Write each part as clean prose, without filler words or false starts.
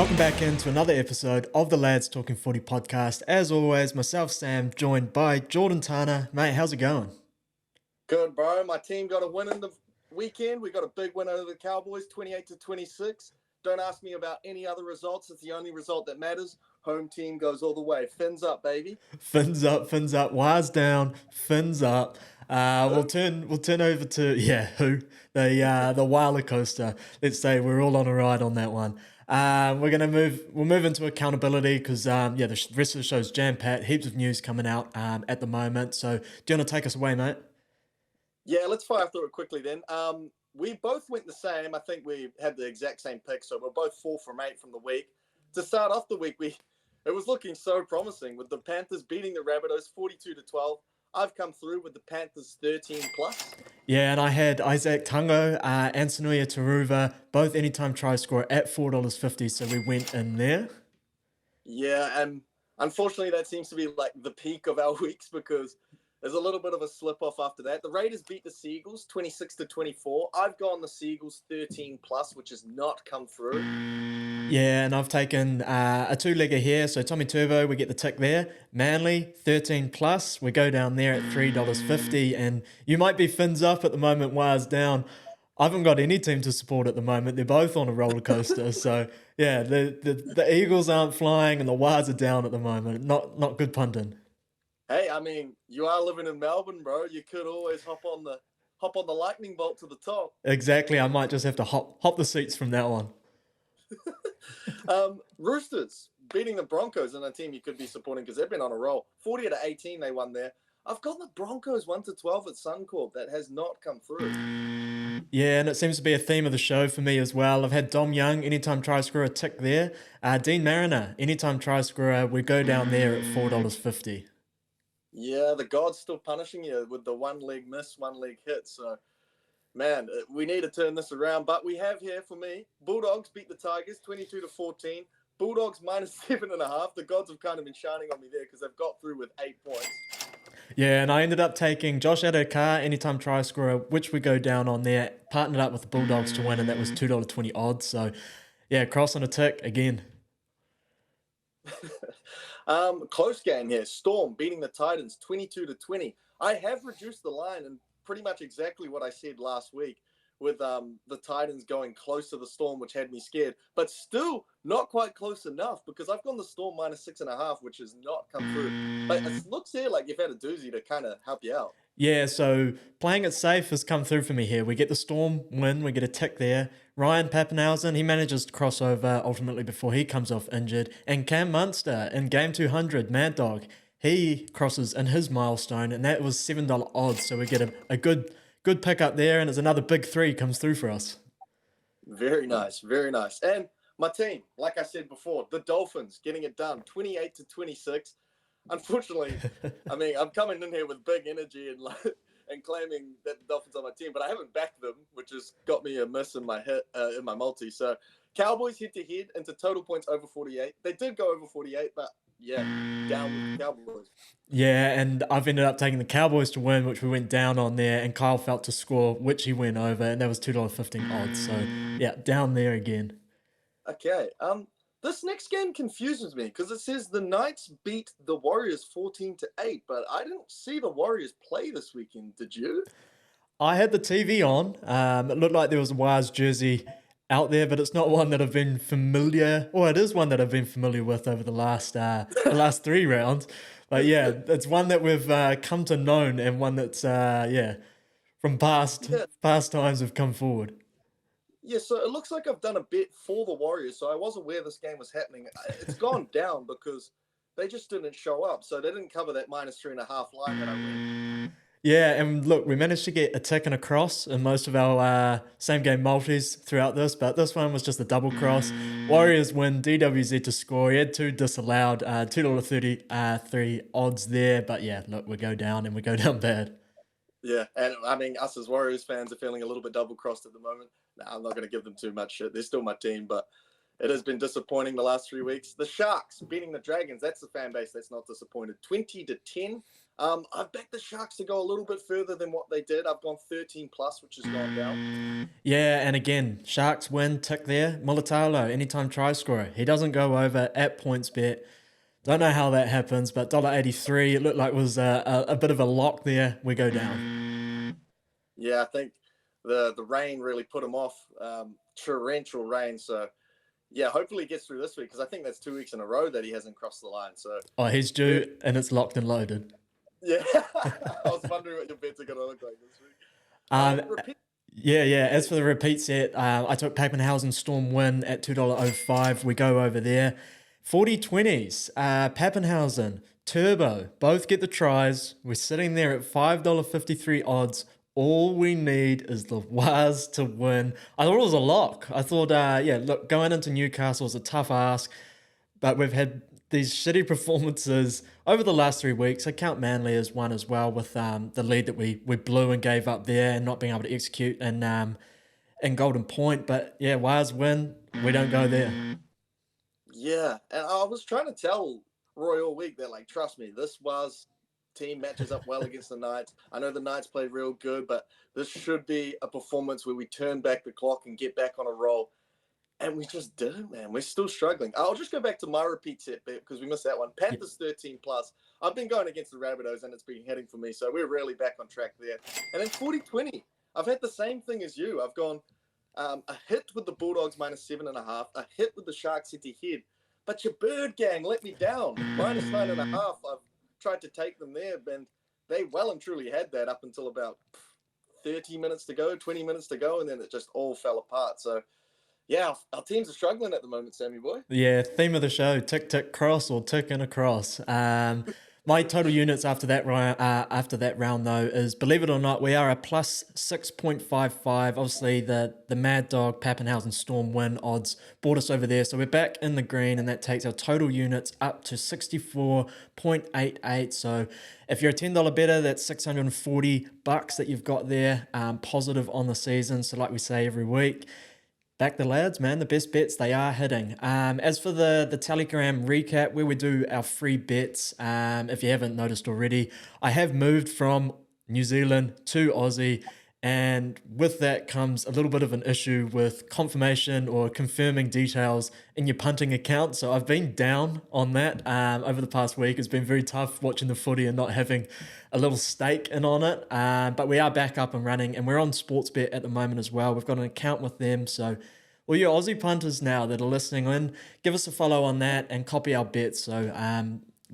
Welcome back into another episode of the Lads Talking Footy podcast. As always, myself, Sam, joined by Jordan Tana. Mate, how's it going? Good, bro. My team got a win in the weekend. We got a big win over the Cowboys, 28-26. Don't ask me about any other results. It's the only result that matters. Home team goes all the way. Fins up, baby. Fins up, wires down, fins up. We'll turn over to the WAH-ler coaster. Let's say we're all on a ride on that one. We'll move into accountability because the rest of the show's jam-packed, heaps of news coming out at the moment. So do you want to take us away, mate? Yeah, let's fire through it quickly then. We both went the same. I think we had the exact same pick, so we're both 4 from 8 from the week. To start off the week, it was looking so promising with the Panthers beating the Rabbitohs 42-12. I've come through with the Panthers 13+. Yeah, and I had Isaac Tango, Ansonuia Taruva, both anytime try score at $4.50, so we went in there. Yeah, and unfortunately that seems to be like the peak of our weeks because there's a little bit of a slip-off after that. The Raiders beat the Seagulls 26-24. I've gone the Seagulls 13+, which has not come through. Yeah, and I've taken a two-legger here. So Tommy Turbo, we get the tick there. Manly, 13+. We go down there at $3.50. And you might be fins up at the moment, wires down. I haven't got any team to support at the moment. They're both on a roller coaster. So, yeah, the Eagles aren't flying and the wires are down at the moment. Not good punting. Hey, I mean, you are living in Melbourne, bro. You could always hop on the lightning bolt to the top. Exactly. I might just have to hop the seats from that one. Roosters beating the Broncos in a team you could be supporting because they've been on a roll. 40-18 they won there. I've got the Broncos 1-12 at Suncorp. That has not come through. Yeah, and it seems to be a theme of the show for me as well. I've had Dom Young, anytime try scorer, tick there. Dean Mariner, anytime try scorer, we go down there at $4.50. Yeah, the gods still punishing you with the one leg miss, one leg hit. So, man, we need to turn this around. But we have here for me, Bulldogs beat the Tigers 22-14. Bulldogs -7.5. The gods have kind of been shining on me there because they've got through with 8 points. Yeah, and I ended up taking Josh Adokar, anytime try scorer, which we go down on there, partnered up with the Bulldogs to win, and that was $2.20 odds. So, yeah, cross on a tick again. Close game here. Storm beating the Titans 22-20. I have reduced the line and pretty much exactly what I said last week with the Titans going close to the Storm, which had me scared, but still not quite close enough because I've gone the Storm -6.5, which has not come through. But it looks here like you've had a doozy to kind of help you out. Yeah, so playing it safe has come through for me here. We get the Storm win, we get a tick there. Ryan Papenhausen, he manages to cross over ultimately before he comes off injured. And Cam Munster in game 200, Mad Dog, he crosses in his milestone, and that was $7 odds. So we get a good pick up there, and it's another big 3 comes through for us. Very nice, very nice. And my team, like I said before, the Dolphins getting it done, 28-26. Unfortunately, I mean, I'm coming in here with big energy and claiming that the Dolphins are my team, but I haven't backed them, which has got me a miss in my in my multi. So Cowboys head-to-head into total points over 48. They did go over 48, but yeah, down with the Cowboys. Yeah, and I've ended up taking the Cowboys to win, which we went down on there, and Kyle Felt to score, which he went over, and that was $2.15 odds. So, yeah, down there again. Okay. This next game confuses me because it says the Knights beat the Warriors 14-8, but I didn't see the Warriors play this weekend. Did you? I had the TV on. It looked like there was a Wires jersey out there, but it's not one that I've been familiar. Well, it is one that I've been familiar with over the last 3 rounds. But yeah, it's one that we've come to known, and one that's from past times have come forward. Yeah, so it looks like I've done a bet for the Warriors, so I was aware this game was happening. It's gone down because they just didn't show up, so they didn't cover that -3.5 line that I went. Yeah, and look, we managed to get a tick and a cross in most of our same-game multis throughout this, but this one was just a double cross. Warriors win, DWZ to score. He had 2 disallowed, $2.33 odds there, but yeah, look, we go down, and we go down bad. Yeah, and I mean, us as Warriors fans are feeling a little bit double-crossed at the moment. Nah, I'm not going to give them too much shit. They're still my team, but it has been disappointing the last 3 weeks. The Sharks beating the Dragons, that's the fan base that's not disappointed. 20-10. I've backed the Sharks to go a little bit further than what they did. I've gone 13 plus, which has gone down. Yeah, and again, Sharks win, tick there. Mulatalo, anytime try scorer. He doesn't go over at PointsBet. Don't know how that happens, but $1.83, it looked like it was a bit of a lock there. We go down. Yeah, I think the rain really put him off. Torrential rain, so yeah, hopefully he gets through this week, because I think that's 2 weeks in a row that he hasn't crossed the line. So he's due, and it's locked and loaded. Yeah, I was wondering what your bets are going to look like this week. Yeah. As for the repeat set, I took Pappenhausen Storm win at $2.05. We go over there. 40-20s, Pappenhausen, Turbo, both get the tries. We're sitting there at $5.53 odds. All we need is the WAH-lers to win. I thought it was a lock. I thought, look, going into Newcastle is a tough ask, but we've had these shitty performances over the last 3 weeks. I count Manly as one as well, with the lead that we blew and gave up there and not being able to execute in Golden Point. But yeah, WAH-lers win. We don't go there. Yeah, and I was trying to tell Roy all week that, like, trust me, this WAH-lers team matches up well against the Knights. I know the Knights played real good, but this should be a performance where we turn back the clock and get back on a roll. And we just didn't, man. We're still struggling. I'll just go back to my repeat set bet because we missed that one. Panthers 13 plus. I've been going against the Rabbitohs and it's been hitting for me, so we're really back on track there. And then 40-20. I've had the same thing as you. I've gone a hit with the Bulldogs -7.5, a hit with the Sharks head-to-head. But your Bird gang let me down. -9.5. I've tried to take them there, and they well and truly had that up until about 30 minutes to go, 20 minutes to go, and then it just all fell apart. So, yeah, our teams are struggling at the moment, Sammy boy. Yeah, theme of the show, tick, tick, cross, or tick and a cross. My total units after that round, though, is, believe it or not, we are a plus 6.55. Obviously, the Mad Dog Pappenhausen Storm win odds brought us over there. So we're back in the green, and that takes our total units up to 64.88. So if you're a $10 better, that's $640 that you've got there, positive on the season. So like we say every week, back the lads, man. The best bets, they are hitting. As for the Telegram recap, where we do our free bets, if you haven't noticed already, I have moved from New Zealand to Aussie, and with that comes a little bit of an issue with confirmation or confirming details in your punting account. So I've been down on that over the past week. It's been very tough watching the footy and not having a little stake in on it. But we are back up and running, and we're on Sportsbet at the moment as well. We've got an account with them. So all your Aussie punters now that are listening in, give us a follow on that and copy our bets. So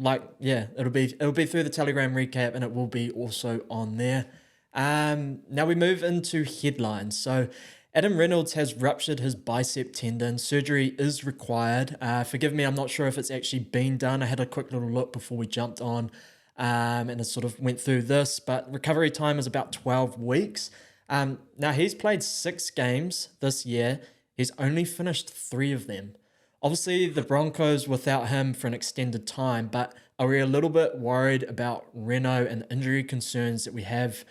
it'll be through the Telegram recap, and it will be also on there. Now we move into headlines. So Adam Reynolds has ruptured his bicep tendon. Surgery is required. Forgive me, I'm not sure if it's actually been done. I had a quick little look before we jumped on, and it sort of went through this, but recovery time is about 12 weeks. Now he's played 6 games this year. He's only finished 3 of them. Obviously, the Broncos without him for an extended time, but are we a little bit worried about Reno and the injury concerns that we have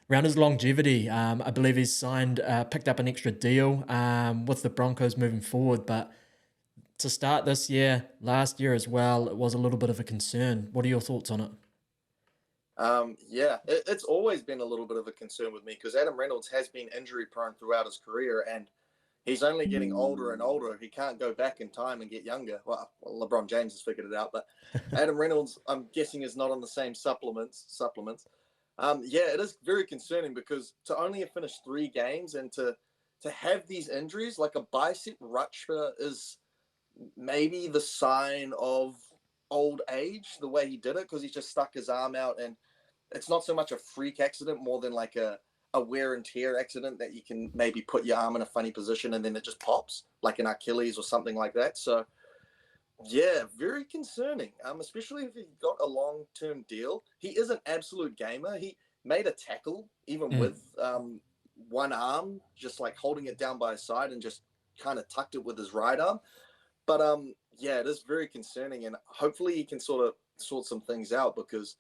around his longevity? I believe he's picked up an extra deal with the Broncos moving forward, but to start this year, last year as well, it was a little bit of a concern. What are your thoughts on it? It's always been a little bit of a concern with me because Adam Reynolds has been injury prone throughout his career, and he's only getting older and older. He can't go back in time and get younger. Well, LeBron James has figured it out, but Adam Reynolds, I'm guessing, is not on the same supplements. It is very concerning because to only have finished 3 games and to have these injuries, like a bicep rupture, is maybe the sign of old age, the way he did it, because he just stuck his arm out, and it's not so much a freak accident, more than like a wear and tear accident that you can maybe put your arm in a funny position and then it just pops, like an Achilles or something like that. So, yeah, very concerning, especially if he got a long-term deal. He is an absolute gamer. He made a tackle, even with one arm, just like holding it down by his side and just kind of tucked it with his right arm. But, it is very concerning, and hopefully he can sort some things out because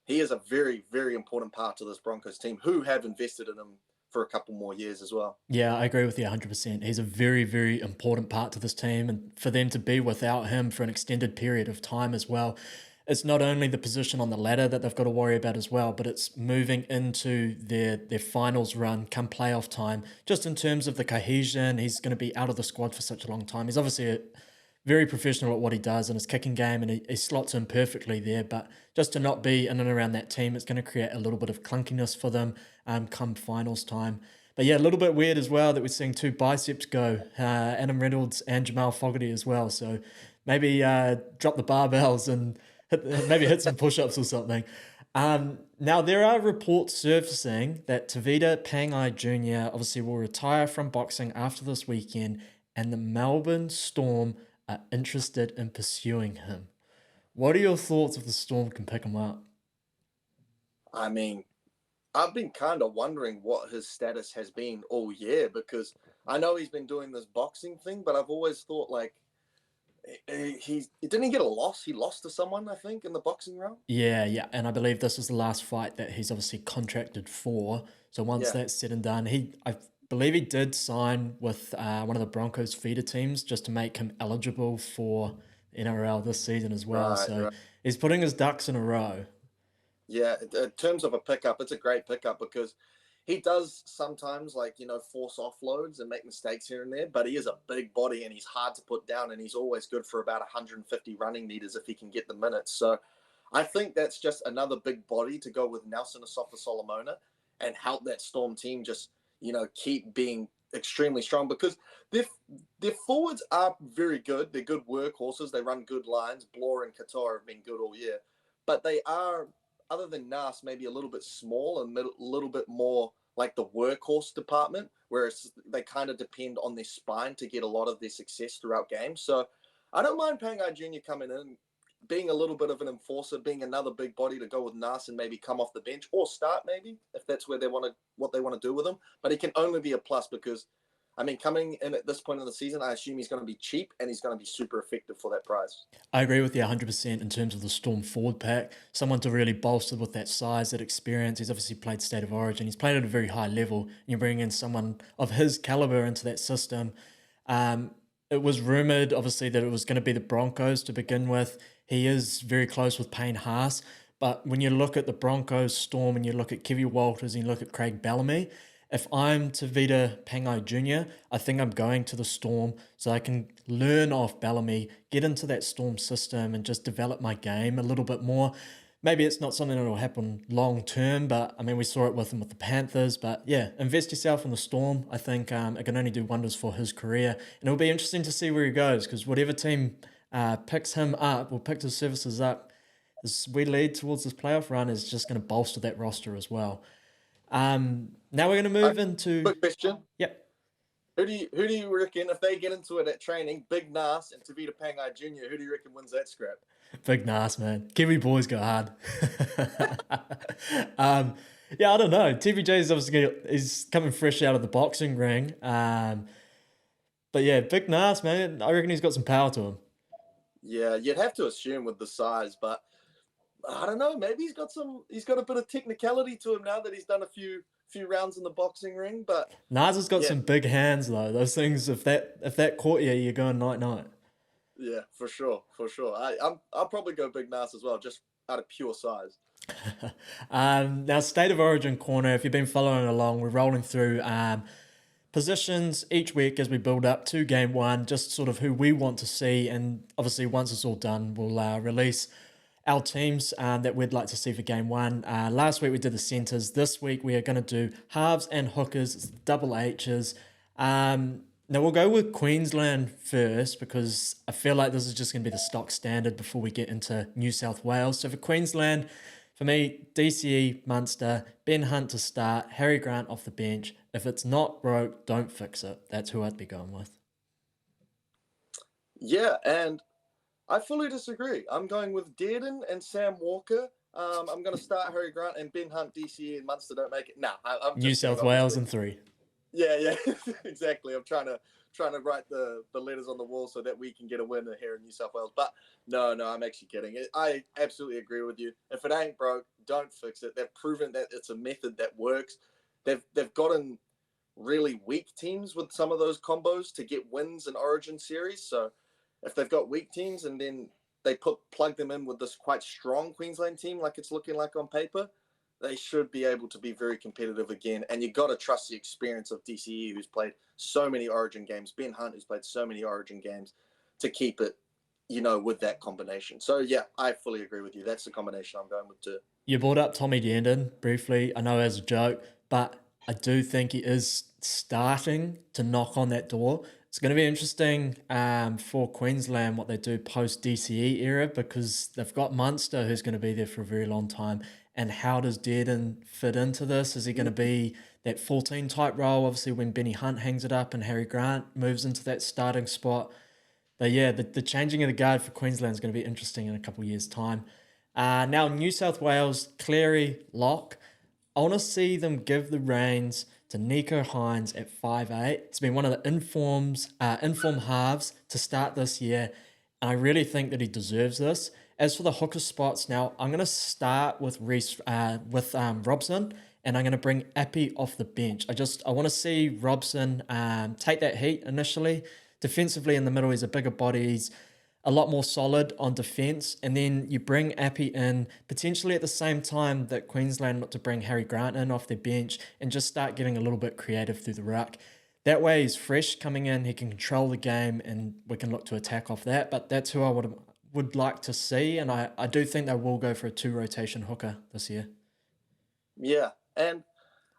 he is a very, very important part to this Broncos team who have invested in him for a couple more years as well. Yeah, I agree with you 100%. He's a very, very important part to this team. And for them to be without him for an extended period of time as well, it's not only the position on the ladder that they've got to worry about as well, but it's moving into their finals run come playoff time. Just in terms of the cohesion, he's going to be out of the squad for such a long time. He's obviously very professional at what he does in his kicking game, and he slots in perfectly there. But just to not be in and around that team, it's going to create a little bit of clunkiness for them come finals time. But yeah, a little bit weird as well that we're seeing two biceps go, Adam Reynolds and Jamal Fogarty as well. So maybe drop the barbells and maybe hit some push-ups or something. Now, there are reports surfacing that Fifita Pangai Jr. obviously will retire from boxing after this weekend, and the Melbourne Storm are interested in pursuing him. What are your thoughts if the Storm can pick him up? I mean, I've been kind of wondering what his status has been all year, because I know he's been doing this boxing thing, but I've always thought like he didn't he get a loss? He lost to someone, I think, in the boxing round. Yeah, and I believe this is the last fight that he's obviously contracted for. So once Yeah, that's said and done, I believe he did sign with one of the Broncos feeder teams just to make him eligible for NRL this season as well. right, So right. he's putting his ducks in a row. Yeah, in terms of a pickup, it's a great pickup because he does sometimes force offloads and make mistakes here and there, but he is a big body and he's hard to put down, and he's always good for about 150 running meters if he can get the minutes. So I think that's just another big body to go with Nelson Asafa Solomona and help that Storm team just keep being extremely strong, because their their forwards are very good. They're good workhorses. They run good lines. Bloor and Katoa have been good all year, but they are, other than Nas, maybe a little bit small and a little bit more like the workhorse department, whereas they kind of depend on their spine to get a lot of their success throughout games. So I don't mind Pangai Jr. coming in, being a little bit of an enforcer, being another big body to go with Nas and maybe come off the bench or start, maybe if that's where what they want to do with him. But he can only be a plus because, I mean, coming in at this point in the season, I assume he's going to be cheap and he's going to be super effective for that price. I agree with you 100% in terms of the Storm forward pack. Someone to really bolster with that size, that experience. He's obviously played State of Origin. He's played at a very high level. And you bring in someone of his caliber into that system. It was rumoured, obviously, that it was going to be the Broncos to begin with. He is very close with Payne Haas. But when you look at the Broncos Storm and you look at Kevy Walters and you look at Craig Bellamy, if I'm Tavita Pangai Jr., I think I'm going to the Storm so I can learn off Bellamy, get into that Storm system and just develop my game a little bit more. Maybe it's not something that will happen long term, but I mean, we saw it with him with the Panthers. But yeah, invest yourself in the Storm. I think it can only do wonders for his career. And it'll be interesting to see where he goes, because whatever team picks him up or picks his services up, as we lead towards this playoff run, is just going to bolster that roster as well. Now we're going to move into. Quick question. Yep. Who do you reckon, if they get into it at training, Big Nas and Tavita Pangai Jr., who do you reckon wins that scrap? Big Nas, man. Kiwi boys go hard. Yeah, I don't know. TVJ is obviously is coming fresh out of the boxing ring. But yeah, Big Nas, man. I reckon he's got some power to him. Yeah, you'd have to assume with the size, but I don't know. Maybe he's got a bit of technicality to him now that he's done a few rounds in the boxing ring. But Nas has got yeah, some big hands though. Those things, if that caught you, you're going night night. yeah, for sure. I'll probably go Big Nas as well, just out of pure size. Now, State of Origin corner. If you've been following along, we're rolling through positions each week as we build up to game one, just sort of who we want to see. And obviously, once it's all done, we'll release our teams that we'd like to see for game one. Last week we did the centres. This week we are going to do halves and hookers. It's the double H's. Now we'll go with Queensland first because I feel like this is just going to be the stock standard before we get into New South Wales. So for Queensland, for me, DCE, Munster, Ben Hunt to start, Harry Grant off the bench. If it's not broke, don't fix it. That's who I'd be going with. Yeah, and I fully disagree. I'm going with Dearden and Sam Walker. I'm going to start Harry Grant and Ben Hunt, DCE, and Munster don't make it. No, I'm New just South Wales in 3. Yeah, exactly. I'm trying to write the letters on the wall so that we can get a winner here in New South Wales. But no, I'm actually kidding. I absolutely agree with you. If it ain't broke, don't fix it. They've proven that it's a method that works. they've gotten really weak teams with some of those combos to get wins in Origin series. So if they've got weak teams and then they plug them in with this quite strong Queensland team, like it's looking like on paper, they should be able to be very competitive again. And you got to trust the experience of DCE, who's played so many Origin games, Ben Hunt, who's played so many Origin games, to keep it, with that combination. So yeah, I fully agree with you. That's the combination I'm going with too. You brought up Tommy Dandon briefly, I know as a joke, but I do think he is starting to knock on that door. It's going to be interesting for Queensland what they do post DCE era, because they've got Munster who's going to be there for a very long time. And how does Dearden fit into this? Is he going to be that 14 type role? Obviously, when Benny Hunt hangs it up and Harry Grant moves into that starting spot. But yeah, the changing of the guard for Queensland is going to be interesting in a couple of years' time. Now, New South Wales, Cleary, lock. I want to see them give the reins to Nico Hines at 5'8". It's been one of the inform halves to start this year, and I really think that he deserves this. As for the hooker spots, now I'm going to start with Robson, and I'm going to bring Appy off the bench. I want to see Robson take that heat initially. Defensively in the middle, he's a bigger body. He's a lot more solid on defence, and then you bring Appy in potentially at the same time that Queensland look to bring Harry Grant in off their bench and just start getting a little bit creative through the ruck. That way he's fresh coming in, he can control the game, and we can look to attack off that. But that's who I would like to see, and I do think they will go for a 2-rotation hooker this year. Yeah, and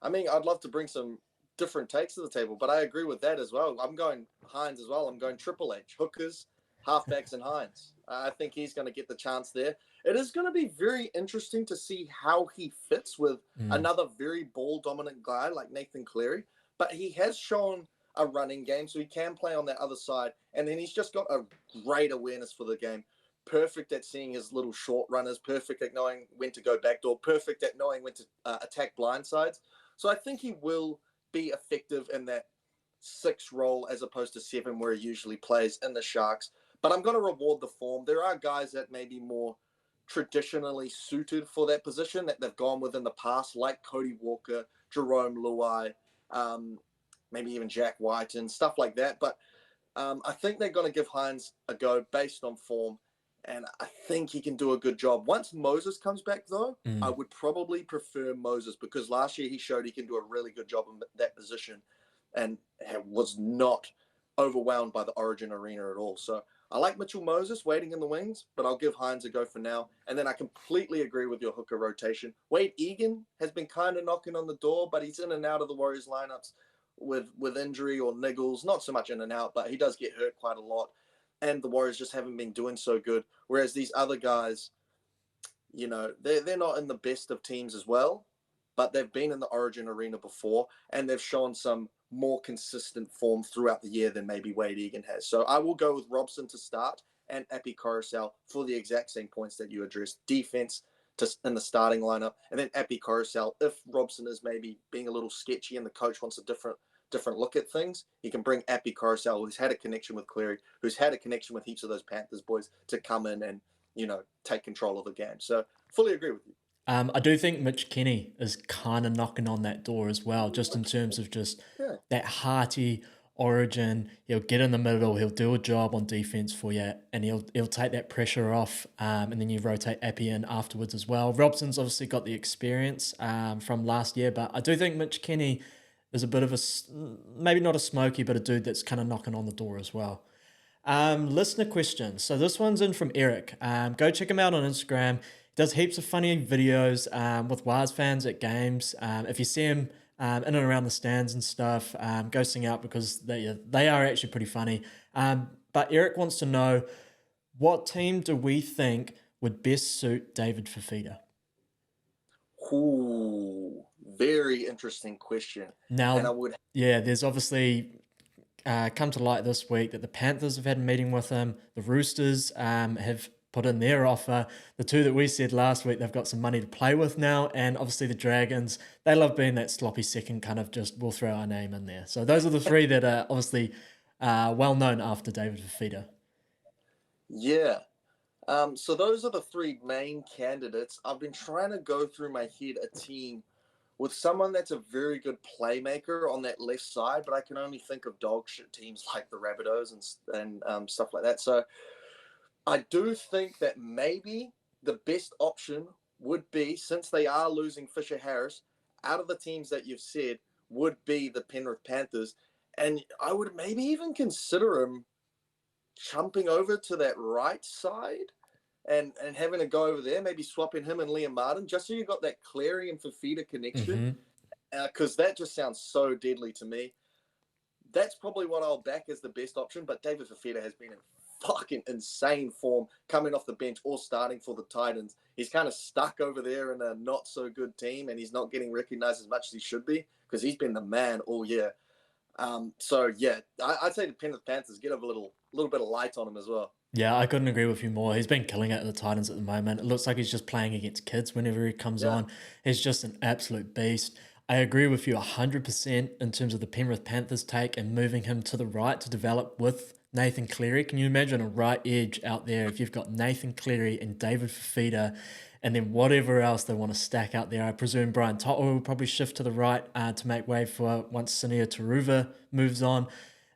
I mean, I'd love to bring some different takes to the table, but I agree with that as well. I'm going Hines as well. I'm going Triple H, hookers, halfbacks, and Hines. I think he's going to get the chance there. It is going to be very interesting to see how he fits with another very ball-dominant guy like Nathan Cleary, but he has shown a running game, so he can play on that other side, and then he's just got a great awareness for the game. Perfect at seeing his little short runners, perfect at knowing when to go backdoor, perfect at knowing when to attack blind sides. So I think he will be effective in that 6 role as opposed to 7 where he usually plays in the Sharks. But I'm going to reward the form. There are guys that may be more traditionally suited for that position that they've gone with in the past, like Cody Walker, Jerome Luai, maybe even Jack White and stuff like that. But I think they're going to give Hines a go based on form, and I think he can do a good job. Once Moses comes back, though, I would probably prefer Moses, because last year he showed he can do a really good job in that position and was not overwhelmed by the Origin arena at all. So I like Mitchell Moses waiting in the wings, but I'll give Hines a go for now. And then I completely agree with your hooker rotation. Wade Egan has been kind of knocking on the door, but he's in and out of the Warriors lineups with injury or niggles. Not so much in and out, but he does get hurt quite a lot. And the Warriors just haven't been doing so good. Whereas these other guys, they're not in the best of teams as well, but they've been in the Origin arena before, and they've shown some more consistent form throughout the year than maybe Wade Egan has. So I will go with Robson to start and Appy Coruscant for the exact same points that you addressed. Defense in the starting lineup, and then Appy Coruscant. If Robson is maybe being a little sketchy and the coach wants a different look at things, he can bring Appy Coruscant, who's had a connection with Cleary, who's had a connection with each of those Panthers boys, to come in and, take control of the game. So fully agree with you. I do think Mitch Kenny is kind of knocking on that door as well, just in terms of just that hearty Origin. He'll get in the middle, he'll do a job on defense for you, and he'll take that pressure off, and then you rotate Appy in afterwards as well. Robson's obviously got the experience from last year, but I do think Mitch Kenny is a bit of a, maybe not a smoky, but a dude that's kind of knocking on the door as well. Listener questions. So this one's in from Eric. Go check him out on Instagram. Does heaps of funny videos with WAH fans at games. If you see him in and around the stands and stuff, go sing out, because they are actually pretty funny. But Eric wants to know, what team do we think would best suit David Fifita? Ooh, very interesting question. Now, and there's obviously come to light this week that the Panthers have had a meeting with him. The Roosters have put in their offer. The two that we said last week, they've got some money to play with now. And obviously the Dragons, they love being that sloppy second, kind of just, we'll throw our name in there. So those are the three that are obviously well known after David Fifita. Yeah. So those are the three main candidates. I've been trying to go through my head a team with someone that's a very good playmaker on that left side, but I can only think of dog shit teams like the Rabbitohs and stuff like that. So I do think that maybe the best option would be, since they are losing Fisher Harris, out of the teams that you've said, would be the Penrith Panthers. And I would maybe even consider him jumping over to that right side and having a go over there, maybe swapping him and Liam Martin, just so you got that Cleary and Fifita connection, because that just sounds so deadly to me. That's probably what I'll back as the best option, but David Fifita has been in fucking insane form coming off the bench or starting for the Titans. He's kind of stuck over there in a not so good team, and he's not getting recognized as much as he should be because he's been the man all year. So yeah, I'd say the Penrith Panthers get a little bit of light on him as well. Yeah, I couldn't agree with you more. He's been killing it at the Titans at the moment. It looks like he's just playing against kids whenever he comes on. He's just an absolute beast. I agree with you 100% in terms of the Penrith Panthers take and moving him to the right to develop with Nathan Cleary. Can you imagine a right edge out there if you've got Nathan Cleary and David Fifita and then whatever else they want to stack out there? I presume Brian To'o will probably shift to the right to make way for once Sania Taruva moves on.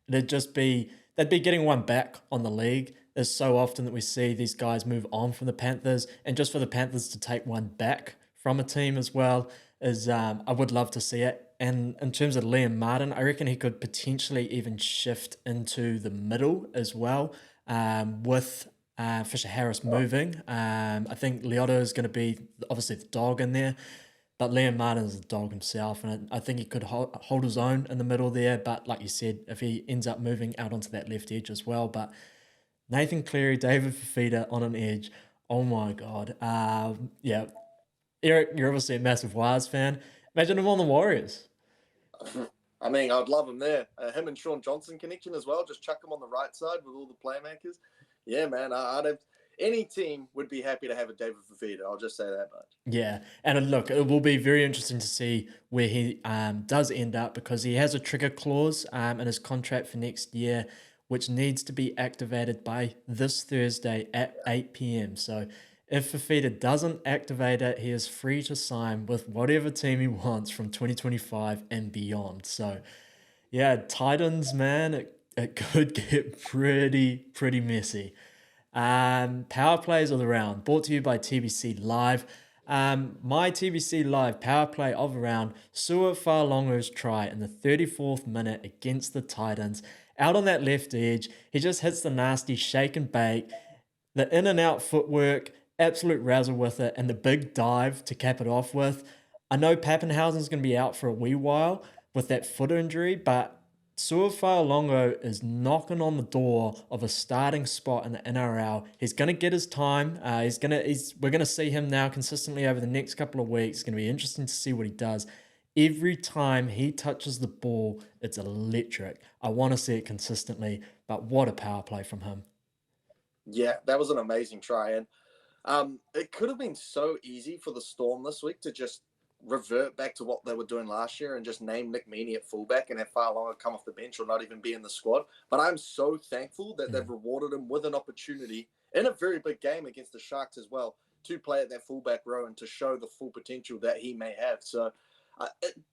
They'd be getting one back on the league. There's so often that we see these guys move on from the Panthers, and just for the Panthers to take one back from a team as well is I would love to see it. And in terms of Liam Martin, I reckon he could potentially even shift into the middle as well with Fisher Harris moving. I think Leota is going to be obviously the dog in there, but Liam Martin is the dog himself, and I think he could hold his own in the middle there. But like you said, if he ends up moving out onto that left edge as well, but Nathan Cleary, David Fifita on an edge. Oh my God. Yeah. Eric, you're obviously a massive Wires fan. Imagine him on the Warriors. I mean, I'd love him there. Him and Sean Johnson connection as well. Just chuck him on the right side with all the playmakers. Yeah, man. I'd have any team would be happy to have a David Fifita. I'll just say that much. Yeah, and look, it will be very interesting to see where he does end up because he has a trigger clause in his contract for next year, which needs to be activated by this Thursday at 8 p.m. So if Fifita doesn't activate it, he is free to sign with whatever team he wants from 2025 and beyond. So yeah, Titans, man, it could get pretty messy. Power plays of the round, brought to you by TBC Live. My TBC Live power play of the round, Sua Fa'alongo's try in the 34th minute against the Titans. Out on that left edge, he just hits the nasty shake and bake, the in and out footwork, absolute razzle with it, and the big dive to cap it off with. I know Pappenhausen's going to be out for a wee while with that foot injury, but Sua Fa'alongo is knocking on the door of a starting spot in the NRL. He's going to get his time. We're going to see him now consistently over the next couple of weeks. It's going to be interesting to see what he does. Every time he touches the ball, it's electric. I want to see it consistently, but what a power play from him. Yeah, that was an amazing try. And it could have been so easy for the Storm this week to just revert back to what they were doing last year and just name Nick Meaney at fullback and have Fa'alongo come off the bench or not even be in the squad. But I'm so thankful that they've rewarded him with an opportunity in a very big game against the Sharks as well to play at that fullback row and to show the full potential that he may have. So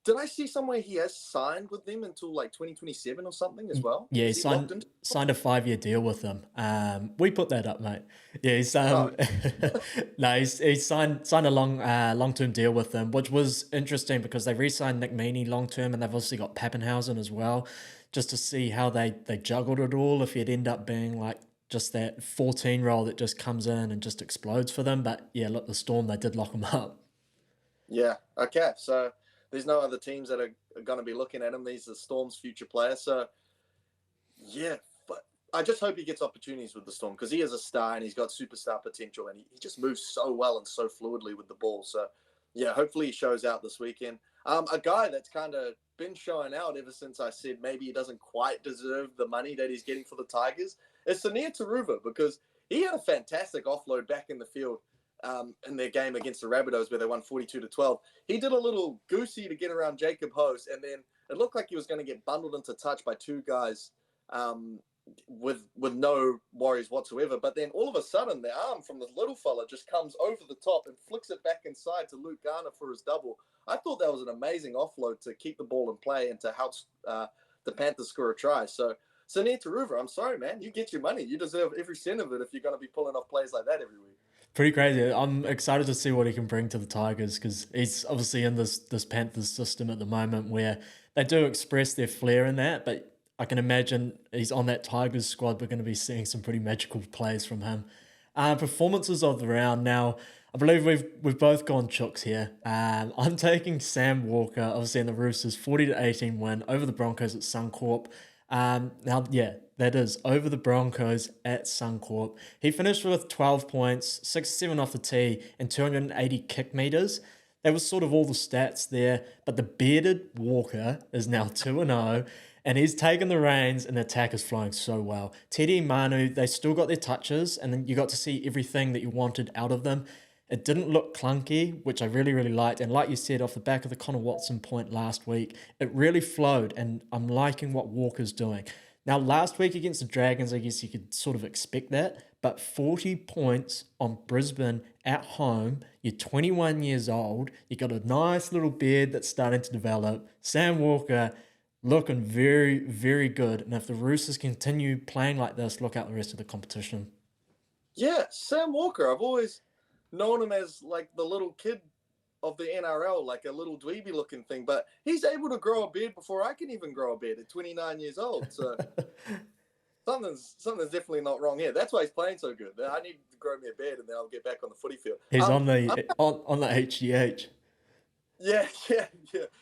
did I see somewhere he has signed with them until like 2027 or something as well? Yeah, he signed a 5-year deal with them. We put that up, mate. Yeah, he's signed a long-term deal with them, which was interesting because they re-signed Nick Meaney long-term and they've obviously got Pappenhausen as well, just to see how they juggled it all, if he'd end up being like just that 14 role that just comes in and just explodes for them. But yeah, look, the Storm, they did lock him up. Yeah, okay. So there's no other teams that are going to be looking at him. These are Storm's future players. So, yeah, but I just hope he gets opportunities with the Storm because he is a star and he's got superstar potential and he just moves so well and so fluidly with the ball. So, yeah, hopefully he shows out this weekend. A guy that's kind of been showing out ever since I said maybe he doesn't quite deserve the money that he's getting for the Tigers is Sania Taruva because he had a fantastic offload back in the field. In their game against the Rabbitohs where they won 42-12. He did a little goosey to get around Jacob Host, and then it looked like he was going to get bundled into touch by two guys with no worries whatsoever. But then all of a sudden, the arm from the little fella just comes over the top and flicks it back inside to Luke Garner for his double. I thought that was an amazing offload to keep the ball in play and to help the Panthers score a try. So, Sunir Taruva, I'm sorry, man. You get your money. You deserve every cent of it if you're going to be pulling off plays like that every week. Pretty crazy. I'm excited to see what he can bring to the Tigers because he's obviously in this Panthers system at the moment where they do express their flair in that, but I can imagine he's on that Tigers squad. We're going to be seeing some pretty magical plays from him. Performances of the round. Now, I believe we've both gone chooks here. I'm taking Sam Walker, obviously in the Roosters, 40-18 win over the Broncos at Suncorp. Now, yeah, that is over the Broncos at Suncorp. He finished with 12 points, 67 off the tee, and 280 kick meters. That was sort of all the stats there. But the bearded Walker is now 2-0, and he's taken the reins, and the attack is flowing so well. Teddy and Manu, they still got their touches, and then you got to see everything that you wanted out of them. It didn't look clunky, which I really, really liked. And like you said, off the back of the Connor Watson point last week, it really flowed, and I'm liking what Walker's doing. Now, last week against the Dragons, I guess you could sort of expect that, but 40 points on Brisbane at home, you're 21 years old, you got a nice little beard that's starting to develop. Sam Walker looking very, very good. And if the Roosters continue playing like this, look out the rest of the competition. Yeah, Sam Walker, I've always known him as like the little kid of the NRL, like a little dweeby looking thing, but he's able to grow a beard before I can even grow a beard at 29 years old. So something's definitely not wrong here. That's why he's playing so good. I need to grow me a beard and then I'll get back on the footy field. He's on the HGH. Yeah.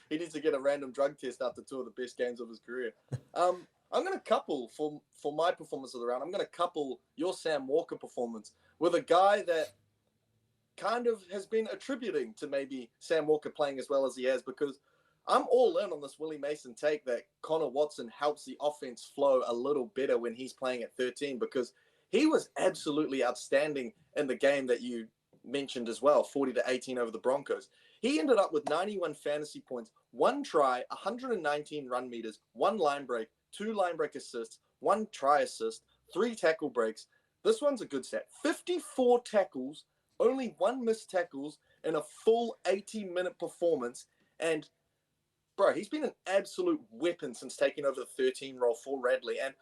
He needs to get a random drug test after two of the best games of his career. I'm going to couple for my performance of the round. I'm going to couple your Sam Walker performance with a guy that kind of has been attributing to maybe Sam Walker playing as well as he has, because I'm all in on this Willie Mason take that Connor Watson helps the offense flow a little better when he's playing at 13, because he was absolutely outstanding in the game that you mentioned as well, 40-18 over the Broncos. He ended up with 91 fantasy points, 1 try, 119 run meters, 1 line break, 2 line break assists, 1 try assist, 3 tackle breaks. This one's a good stat. 54 tackles, only 1 missed tackles in a full 80-minute performance. And, bro, he's been an absolute weapon since taking over the 13 role for Radley. And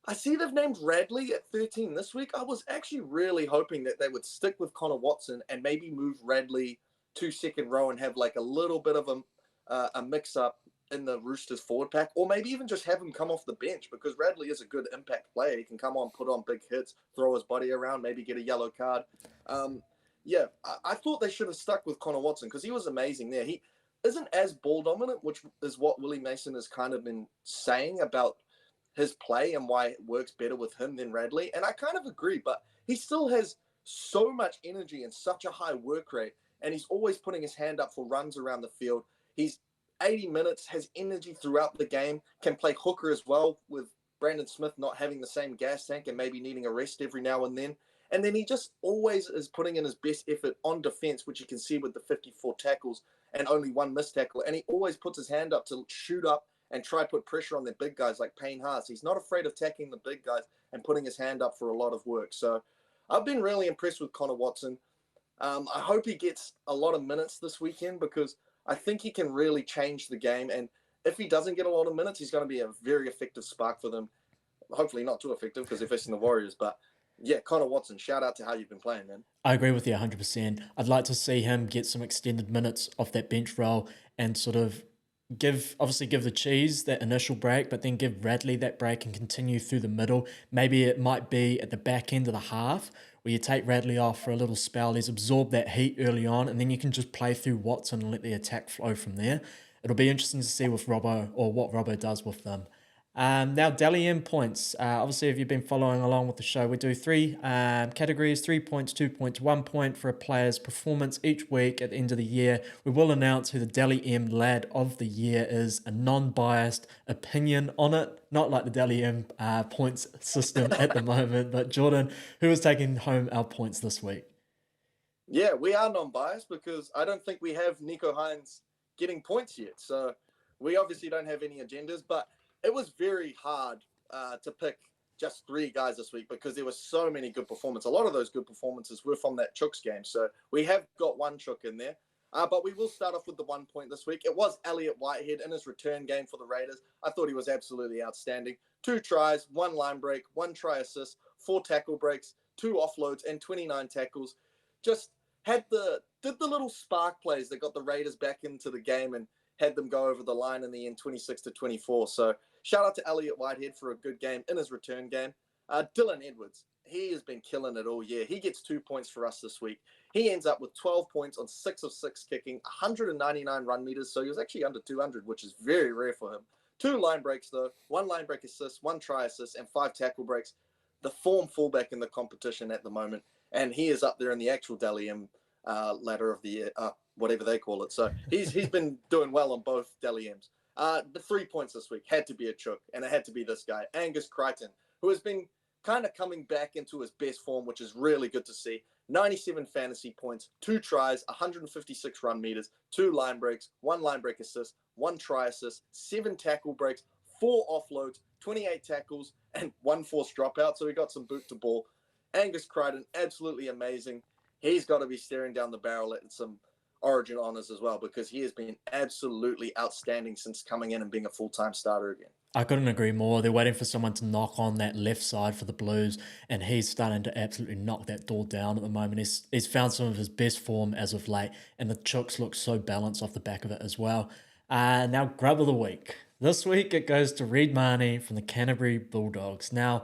I see they've named Radley at 13 this week. I was actually really hoping that they would stick with Connor Watson and maybe move Radley to second row and have like a little bit of a mix-up in the Roosters forward pack, or maybe even just have him come off the bench, because Radley is a good impact player. He can come on, put on big hits, throw his body around, maybe get a yellow card. I thought they should have stuck with Connor Watson because he was amazing there. He isn't as ball dominant, which is what Willie Mason has kind of been saying about his play and why it works better with him than Radley. And I kind of agree, but he still has so much energy and such a high work rate, and he's always putting his hand up for runs around the field. He's 80 minutes, has energy throughout the game, can play hooker as well, with Brandon Smith not having the same gas tank and maybe needing a rest every now and then. And then he just always is putting in his best effort on defense, which you can see with the 54 tackles and only 1 missed tackle. And he always puts his hand up to shoot up and try to put pressure on the big guys like Payne Haas. He's not afraid of attacking the big guys and putting his hand up for a lot of work. So I've been really impressed with Connor Watson. I hope he gets a lot of minutes this weekend, because I think he can really change the game. And if he doesn't get a lot of minutes, he's going to be a very effective spark for them. Hopefully not too effective because they're facing the Warriors. But yeah, Connor Watson, shout out to how you've been playing, man. I agree with you 100%. I'd like to see him get some extended minutes off that bench role and sort of give the Cheese that initial break, but then give Radley that break and continue through the middle. Maybe it might be at the back end of the half where you take Radley off for a little spell. He's absorbed that heat early on, and then you can just play through Watson and let the attack flow from there. It'll be interesting to see with Robbo, or what Robbo does with them. Now, Dally M points. Obviously, if you've been following along with the show, we do 3 categories: 3 points, 2 points, 1 point for a player's performance each week. At the end of the year, we will announce who the Dally M Lad of the Year is, a non-biased opinion on it, not like the Dally M points system at the moment. But Jordan, who is taking home our points this week? Yeah, we are non-biased because I don't think we have Nico Hines getting points yet. So we obviously don't have any agendas, but it was very hard to pick just 3 guys this week because there were so many good performances. A lot of those good performances were from that Chooks game. So we have got one Chook in there. But we will start off with the 1 point this week. It was Elliott Whitehead in his return game for the Raiders. I thought he was absolutely outstanding. 2 tries, 1 line break, 1 try assist, 4 tackle breaks, 2 offloads, and 29 tackles. Just did the little spark plays that got the Raiders back into the game and had them go over the line in the end, 26-24. So shout out to Elliott Whitehead for a good game in his return game. Dylan Edwards, he has been killing it all year. He gets 2 points for us this week. He ends up with 12 points on 6 of 6 kicking, 199 run meters. So he was actually under 200, which is very rare for him. 2 line breaks, though. 1 line break assist, 1 try assist, and 5 tackle breaks. The form fullback in the competition at the moment. And he is up there in the actual Dally M ladder of the year, whatever they call it. So he's been doing well on both Dally M's. The 3 points this week had to be a Chook, and it had to be this guy, Angus Crichton, who has been kind of coming back into his best form, which is really good to see. 97 fantasy points, 2 tries, 156 run meters, 2 line breaks, 1 line break assist, 1 try assist, 7 tackle breaks, 4 offloads, 28 tackles, and 1 forced dropout. So he got some boot to ball. Angus Crichton, absolutely amazing. He's got to be staring down the barrel at some Origin honors as well, because he has been absolutely outstanding since coming in and being a full-time starter again. I couldn't agree more. They're waiting for someone to knock on that left side for the Blues, and he's starting to absolutely knock that door down at the moment. He's found some of his best form as of late, and the Chooks look so balanced off the back of it as well. Now, Grub of the Week. This week it goes to Reed Mahoney from the Canterbury Bulldogs. Now,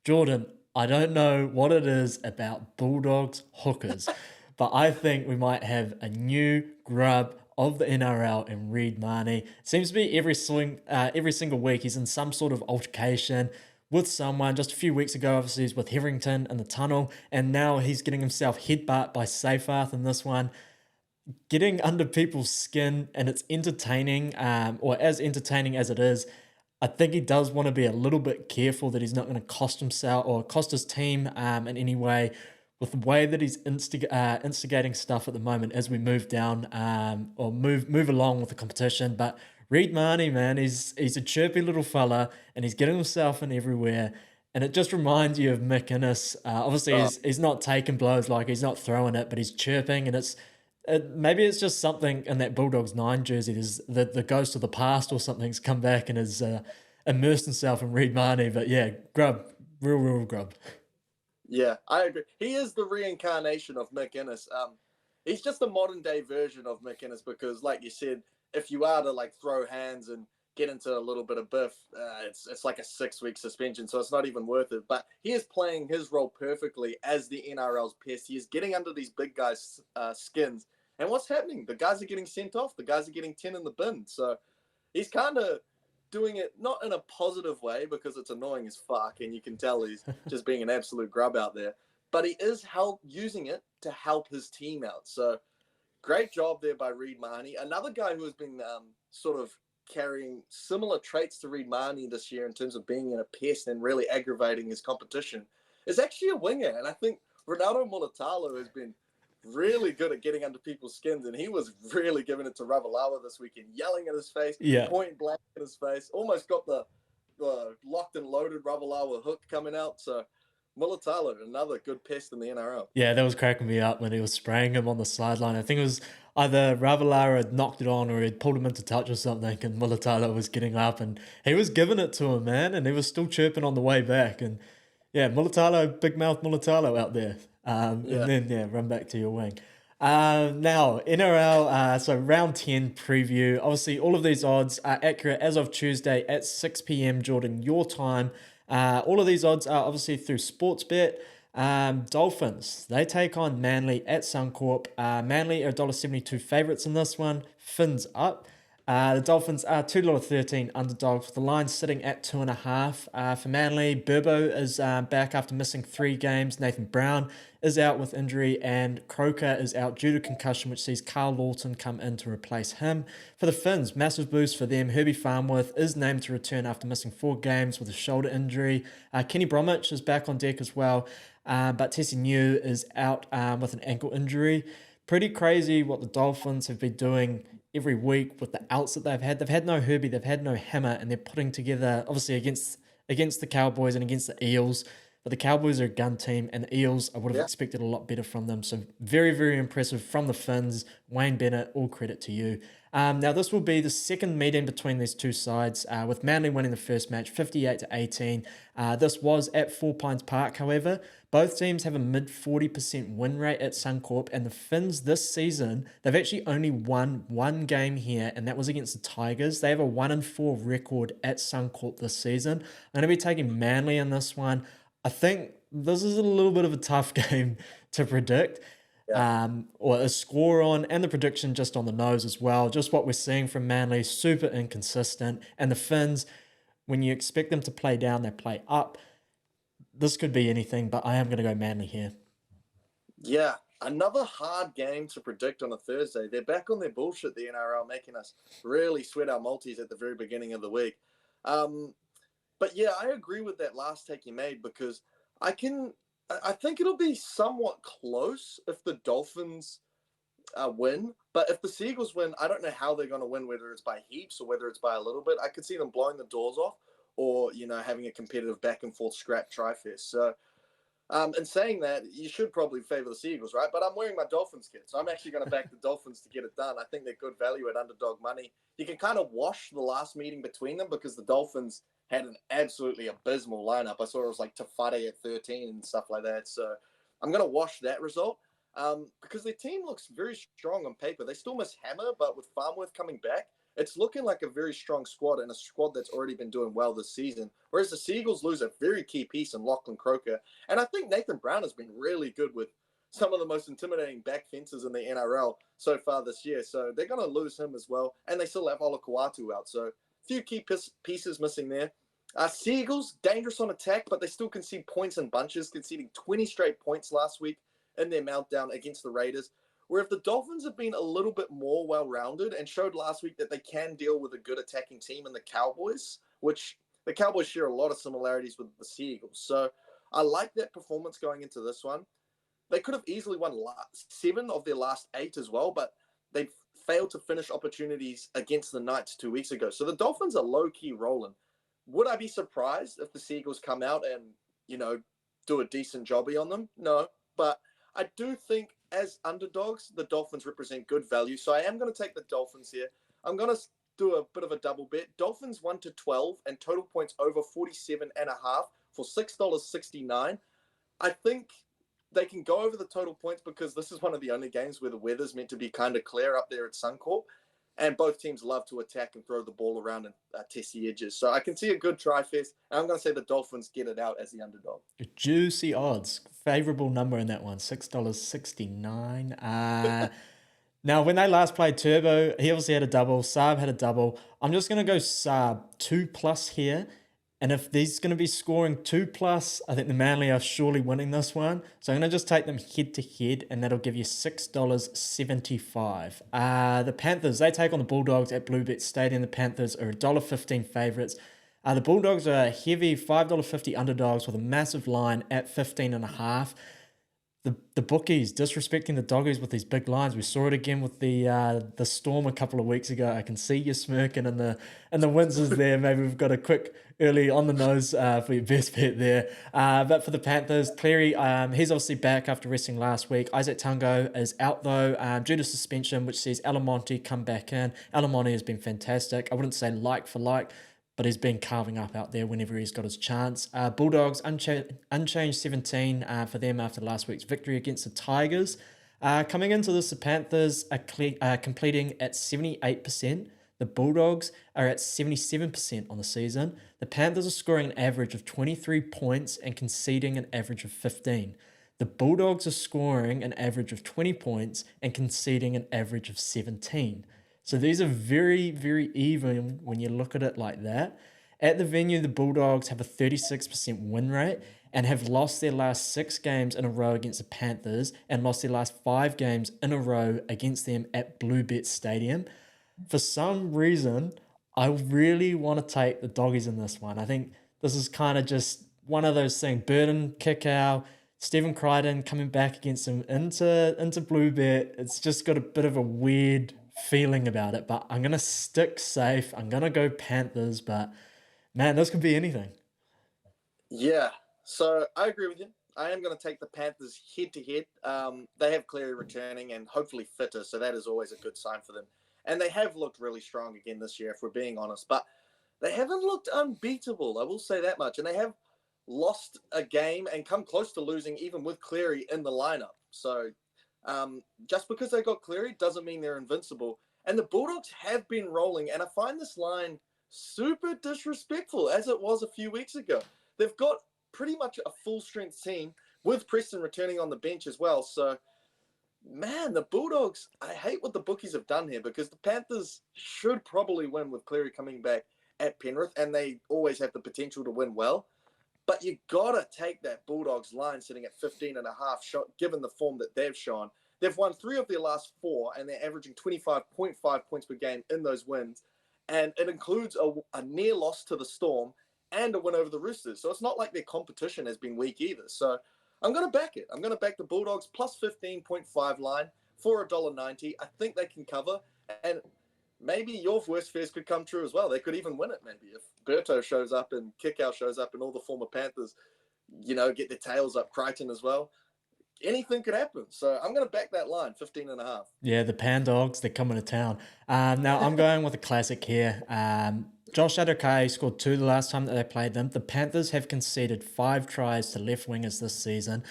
Jordan, I don't know what it is about Bulldogs hookers, but I think we might have a new Grub of the NRL and Reed Mahoney. Seems to be every single week he's in some sort of altercation with someone. Just a few weeks ago, obviously, he's with Hetherington in the tunnel, and now he's getting himself headbutt by Seyfarth in this one. Getting under people's skin, and it's entertaining, or as entertaining as it is. I think he does want to be a little bit careful that he's not going to cost himself or cost his team in any way, with the way that he's instigating stuff at the moment as we move down or move along with the competition. But Reed Mahoney, man, he's a chirpy little fella, and he's getting himself in everywhere. And it just reminds you of Mick Innes. Obviously, he's not taking blows, like he's not throwing it, but he's chirping, and maybe it's just something in that Bulldogs 9 jersey. There's the ghost of the past or something's come back and has immersed himself in Reed Mahoney. But yeah, Grub, real Grub. Yeah, I agree. He is the reincarnation of Mick Innes. He's just a modern day version of Mick Innes because, like you said, if you are to like throw hands and get into a little bit of biff, it's like a 6-week suspension, so it's not even worth it. But he is playing his role perfectly as the NRL's pest. He is getting under these big guys' skins. And what's happening? The guys are getting sent off. The guys are getting 10 in the bin. So he's kind of doing it not in a positive way because it's annoying as fuck, and you can tell he's just being an absolute grub out there. But he is using it to help his team out. So great job there by Reed Mahoney. Another guy who has been sort of carrying similar traits to Reed Mahoney this year in terms of being a pest and really aggravating his competition is actually a winger. And I think Ronaldo Mulatalo has been really good at getting under people's skins, and he was really giving it to Ravalawa this weekend, yelling at his face, point blank in his face, almost got the locked and loaded Ravalawa hook coming out. So Mulatalo, another good pest in the NRL. Yeah, that was cracking me up when he was spraying him on the sideline. I think it was either Ravalawa had knocked it on or he'd pulled him into touch or something, and Mulatalo was getting up and he was giving it to him, man, and he was still chirping on the way back. And yeah, Mulatalo, big mouth Mulatalo out there. And then, run back to your wing. Now, NRL, so round 10 preview. Obviously, all of these odds are accurate as of Tuesday at 6 p.m, Jordan, your time. All of these odds are obviously through Sportsbet. Dolphins, they take on Manly at Suncorp. Manly are $1.72 favourites in this one. Fins up. The Dolphins are $2.13 underdogs, with the line sitting at 2.5. For Manly, Burbo is back after missing 3 games. Nathan Brown is out with injury, and Croker is out due to concussion, which sees Carl Lawton come in to replace him. For the Finns, massive boost for them. Herbie Farnworth is named to return after missing 4 games with a shoulder injury. Kenny Bromwich is back on deck as well, but Tessie New is out with an ankle injury. Pretty crazy what the Dolphins have been doing every week with the outs that they've had. They've had no Herbie, they've had no Hammer, and they're putting together, obviously against against the Cowboys and against the Eels. But the Cowboys are a gun team, and the Eels, I would have Yeah. expected a lot better from them. So very, very impressive from the Finns. Wayne Bennett, all credit to you. Now, this will be the second meeting between these two sides, with Manly winning the first match 58-18. This was at Four Pines Park, however. Both teams have a mid 40% win rate at Suncorp, and the Finns this season, they've actually only won one game here, and that was against the Tigers. They have a 1-4 record at Suncorp this season. I'm going to be taking Manly in this one. I think this is a little bit of a tough game to predict, Yeah. or a score on, and the prediction just on the nose as well. Just what we're seeing from Manly, super inconsistent. And the Finns, when you expect them to play down, they play up. This could be anything, but I am going to go Manly here. Yeah. Another hard game to predict on a Thursday. They're back on their bullshit, the NRL, making us really sweat our multis at the very beginning of the week. But yeah, I agree with that last take you made, because I think it'll be somewhat close if the Dolphins win. But if the Seagulls win, I don't know how they're going to win, whether it's by heaps or whether it's by a little bit. I could see them blowing the doors off, or, having a competitive back and forth scrap tri-fest. So, and saying that, you should probably favor the Seagulls, right? But I'm wearing my Dolphins kit, so I'm actually going to back the Dolphins to get it done. I think they're good value at underdog money. You can kind of wash the last meeting between them, because the Dolphins had an absolutely abysmal lineup. I saw it was like Tafade at 13 and stuff like that. So I'm going to wash that result, because their team looks very strong on paper. They still miss Hammer, but with Farmworth coming back, it's looking like a very strong squad, and a squad that's already been doing well this season. Whereas the Seagulls lose a very key piece in Lachlan Croker. And I think Nathan Brown has been really good with some of the most intimidating back fences in the NRL so far this year. So they're going to lose him as well. And they still have Olakau'atu out. So a few key pieces missing there. Seagulls, dangerous on attack, but they still concede points in bunches, conceding 20 straight points last week in their meltdown against the Raiders. Where if the Dolphins have been a little bit more well-rounded and showed last week that they can deal with a good attacking team in the Cowboys, which the Cowboys share a lot of similarities with the Seagulls. So I like that performance going into this one. They could have easily won 7 of their last 8 as well, but they failed to finish opportunities against the Knights 2 weeks ago. So the Dolphins are low-key rolling. Would I be surprised if the Seagulls come out and, do a decent jobby on them? No, but I do think as underdogs, the Dolphins represent good value. So I am going to take the Dolphins here. I'm going to do a bit of a double bet. Dolphins 1-12 and total points over 47.5 for $6.69. I think they can go over the total points, because this is one of the only games where the weather's meant to be kind of clear up there at Suncorp. And both teams love to attack and throw the ball around and test the edges. So I can see a good tri-fest. And I'm going to say the Dolphins get it out as the underdog. Juicy odds. Favorable number in that one, $6.69. Now, when they last played Turbo, he obviously had a double. Saab had a double. I'm just going to go Saab 2+ here. And if he's going to be scoring 2+, I think the Manly are surely winning this one. So I'm going to just take them head to head, and that'll give you $6.75. The Panthers, they take on the Bulldogs at Bluebet Stadium. The Panthers are $1.15 favourites. The Bulldogs are heavy $5.50 underdogs with a massive line at 15.5. The bookies disrespecting the doggies with these big lines. We saw it again with the Storm a couple of weeks ago. I can see you smirking in the Windsors there. Maybe we've got a quick early on the nose for your best bet there. But for the Panthers, Cleary, he's obviously back after resting last week. Isaac Tungo is out though due to suspension, which sees Alamonte come back in. Alamonte has been fantastic. I wouldn't say like for like, but he's been carving up out there whenever he's got his chance. Bulldogs, unchanged 17 for them after last week's victory against the Tigers. Coming into this, the Panthers are completing at 78%. The Bulldogs are at 77% on the season. The Panthers are scoring an average of 23 points and conceding an average of 15. The Bulldogs are scoring an average of 20 points and conceding an average of 17. So these are very, very even when you look at it like that. At the venue, the Bulldogs have a 36% win rate and have lost their last 6 games in a row against the Panthers and lost their last 5 games in a row against them at Bluebet Stadium. For some reason, I really want to take the Doggies in this one. I think this is kind of just one of those things. Burton, kick out, Stephen Crichton coming back against him into Bluebet. It's just got a bit of a weird feeling about it, but I'm going to stick safe. I'm going to go Panthers, but man, this could be anything. Yeah, so I agree with you. I am going to take the Panthers head to head. They have Cleary returning and hopefully fitter, so that is always a good sign for them. And they have looked really strong again this year, if we're being honest. But they haven't looked unbeatable, I will say that much. And they have lost a game and come close to losing even with Cleary in the lineup. So just because they got Cleary doesn't mean they're invincible. And the Bulldogs have been rolling, and I find this line super disrespectful, as it was a few weeks ago. They've got pretty much a full strength team with Preston returning on the bench as well. So, man, the Bulldogs, I hate what the bookies have done here because the Panthers should probably win with Cleary coming back at Penrith, and they always have the potential to win well. But you got to take that Bulldogs line sitting at 15.5 shot, given the form that they've shown. They've won 3 of their last 4, and they're averaging 25.5 points per game in those wins. And it includes a near loss to the Storm and a win over the Roosters. So it's not like their competition has been weak either. So I'm going to back it. I'm going to back the Bulldogs plus 15.5 line for $1.90. I think they can cover. And maybe your worst fears could come true as well. They could even win it maybe if Berto shows up and Kickout shows up and all the former Panthers, get their tails up. Crichton as well. Anything could happen. So I'm going to back that line, 15.5. Yeah, the Pan Dogs, they're coming to town. Now, I'm going with a classic here. Josh Adokay scored 2 the last time that they played them. The Panthers have conceded 5 tries to left wingers this season.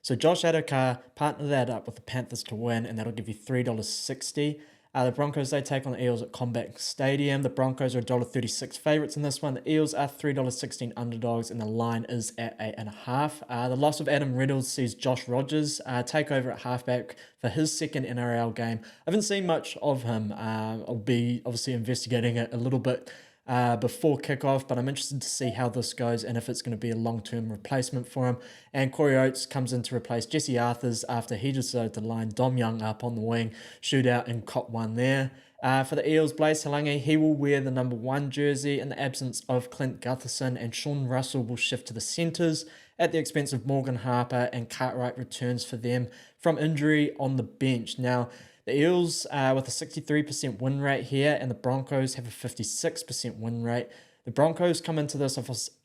So Josh Adokar, partner that up with the Panthers to win, and that'll give you $3.60. The Broncos, they take on the Eels at Combank Stadium. The Broncos are $1.36 favourites in this one. The Eels are $3.16 underdogs, and the line is at 8.5. The loss of Adam Reynolds sees Josh Rogers take over at halfback for his second NRL game. I haven't seen much of him. I'll be obviously investigating it a little bit before kickoff, but I'm interested to see how this goes and if it's going to be a long-term replacement for him. And Corey Oates comes in to replace Jesse Arthurs after he decided to line Dom Young up on the wing, shootout and cop one there. For the Eels, Blaise Halangi, he will wear the number 1 jersey in the absence of Clint Gutherson, and Sean Russell will shift to the centres at the expense of Morgan Harper, and Cartwright returns for them from injury on the bench. Now, the Eels with a 63% win rate here, and the Broncos have a 56% win rate. The Broncos come into this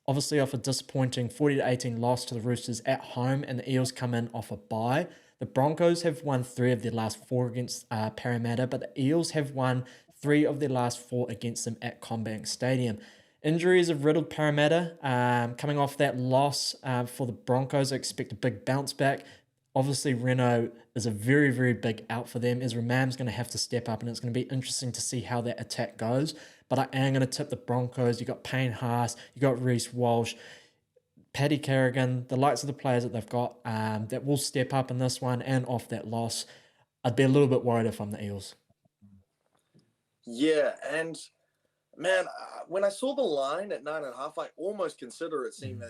obviously off a disappointing 40-18 loss to the Roosters at home, and the Eels come in off a bye. The Broncos have won 3 of their last 4 against Parramatta, but the Eels have won 3 of their last 4 against them at Combank Stadium. Injuries have riddled Parramatta. Coming off that loss for the Broncos, I expect a big bounce back. Obviously, Reno is a very, very big out for them. Ezra Mam's going to have to step up, and it's going to be interesting to see how that attack goes. But I am going to tip the Broncos. You got Payne Haas, you got Reece Walsh, Paddy Carrigan, the likes of the players that they've got that will step up in this one and off that loss. I'd be a little bit worried if I'm the Eels. Yeah, and man, when I saw the line at 9.5, I almost consider it seeing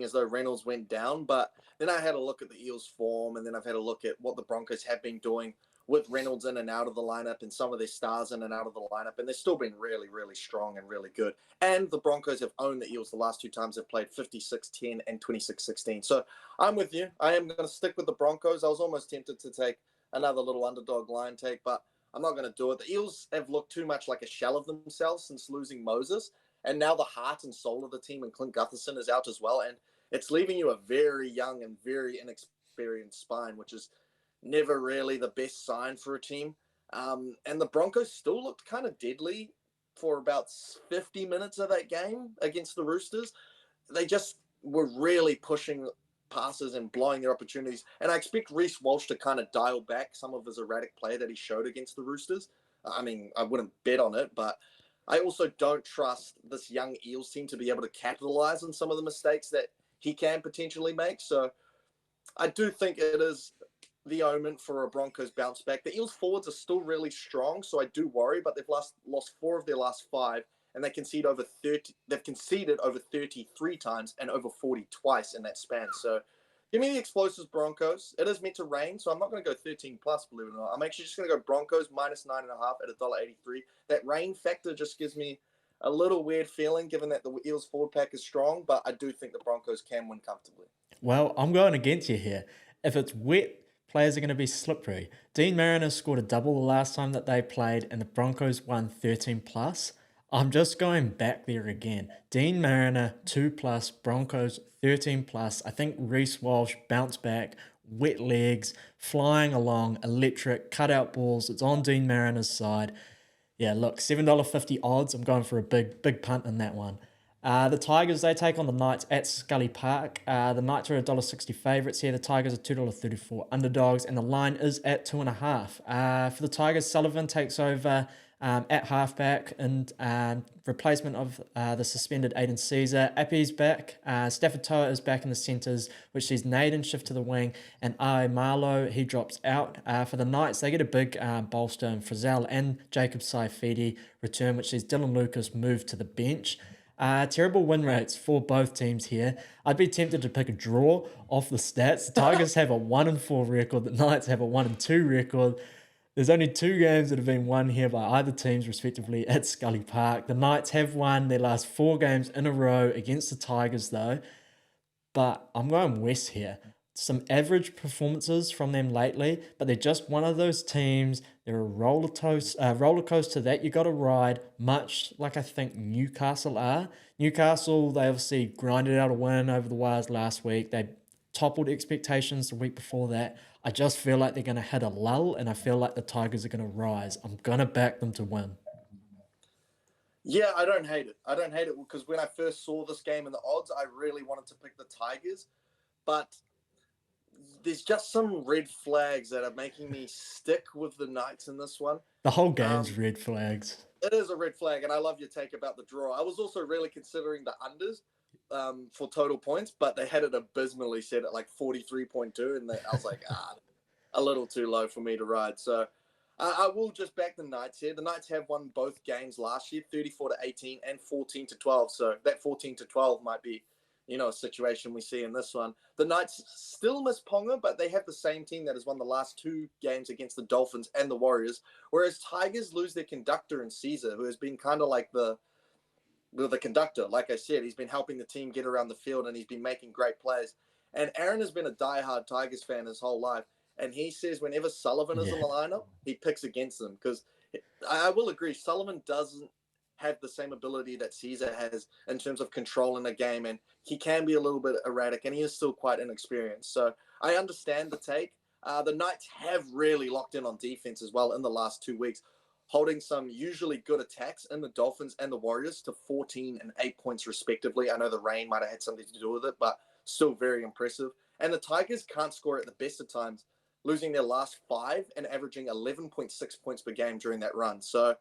as though Reynolds went down. But then I had a look at the Eels' form, and then I've had a look at what the Broncos have been doing with Reynolds in and out of the lineup and some of their stars in and out of the lineup. And they've still been really, really strong and really good. And the Broncos have owned the Eels the last 2 times they've played 56-10 and 26-16. So I'm with you. I am going to stick with the Broncos. I was almost tempted to take another little underdog line take, but I'm not going to do it. The Eels have looked too much like a shell of themselves since losing Moses. And now the heart and soul of the team and Clint Gutherson is out as well. And it's leaving you a very young and very inexperienced spine, which is never really the best sign for a team. And the Broncos still looked kind of deadly for about 50 minutes of that game against the Roosters. They just were really pushing passes and blowing their opportunities. And I expect Reece Walsh to kind of dial back some of his erratic play that he showed against the Roosters. I mean, I wouldn't bet on it, but I also don't trust this young Eels team to be able to capitalize on some of the mistakes that he can potentially make. So I do think it is the omen for a Broncos bounce back. The Eels forwards are still really strong, so I do worry, but they've lost 4 of their last 5, and they've conceded over 33 times and over 40 twice in that span. So give me the explosives Broncos. It is meant to rain, so I'm not going to go 13 plus, believe it or not. I'm actually just going to go Broncos minus 9.5 at $1.83. That rain factor just gives me a little weird feeling given that the Eels forward pack is strong, but I do think the Broncos can win comfortably. Well, I'm going against you here. If it's wet, players are going to be slippery. Dean Mariner scored a double the last time that they played, and the Broncos won 13 plus. I'm just going back there again. Dean Mariner, 2 plus, Broncos, 13 plus. I think Reece Walsh, bounce back, wet legs, flying along, electric, cutout balls. It's on Dean Mariner's side. Yeah, look, $7.50 odds. I'm going for a big punt in that one. The Tigers, they take on the Knights at Scully Park. The Knights are $1.60 favourites here. The Tigers are $2.34 underdogs, and the line is at 2.5. For the Tigers, Sullivan takes over at halfback and replacement of the suspended Aiden Caesar. Appy's back. Stafford Toa is back in the centres, which sees Naden shift to the wing, and Ae Marlo, he drops out. For the Knights, they get a big bolster in Frizzell and Jacob Saifidi return, which sees Dylan Lucas move to the bench. Terrible win rates for both teams here. I'd be tempted to pick a draw off the stats. The Tigers have a 1-4 record. The Knights have a 1-2 record. There's only 2 games that have been won here by either teams, respectively, at Scully Park. The Knights have won their last 4 games in a row against the Tigers, though. But I'm going West here. Some average performances from them lately, but they're just one of those teams. They're a roller coaster that you got to ride, much like I think Newcastle are. Newcastle, they obviously grinded out a win over the Wires last week. They toppled expectations the week before that. I just feel like they're going to hit a lull, and I feel like the Tigers are going to rise. I'm going to back them to win. Yeah, I don't hate it. I don't hate it because when I first saw this game and the odds, I really wanted to pick the Tigers. But there's just some red flags that are making me stick with the Knights in this one. The whole game's red flags. It is a red flag, and I love your take about the draw. I was also really considering the unders for total points, but they had it abysmally set at like 43.2, and I was like, a little too low for me to ride. So I will just back the Knights here. The Knights have won both games last year, 34-18 and 14-12. So that 14-12 might be, a situation we see in this one. The Knights still miss Ponga, but they have the same team that has won the last 2 games against the Dolphins and the Warriors, whereas Tigers lose their conductor in Caesar, who has been kind of like the conductor. Like I said, he's been helping the team get around the field, and he's been making great plays. And Aaron has been a diehard Tigers fan his whole life, and he says whenever Sullivan is in the lineup, he picks against them, because I will agree, Sullivan doesn't have the same ability that Caesar has in terms of controlling the game, and he can be a little bit erratic, and he is still quite inexperienced. So I understand the take. The Knights have really locked in on defense as well in the last 2 weeks, holding some usually good attacks in the Dolphins and the Warriors to 14 and 8 points respectively. I know the rain might have had something to do with it, but still very impressive. And the Tigers can't score at the best of times, losing their last 5 and averaging 11.6 points per game during that run. So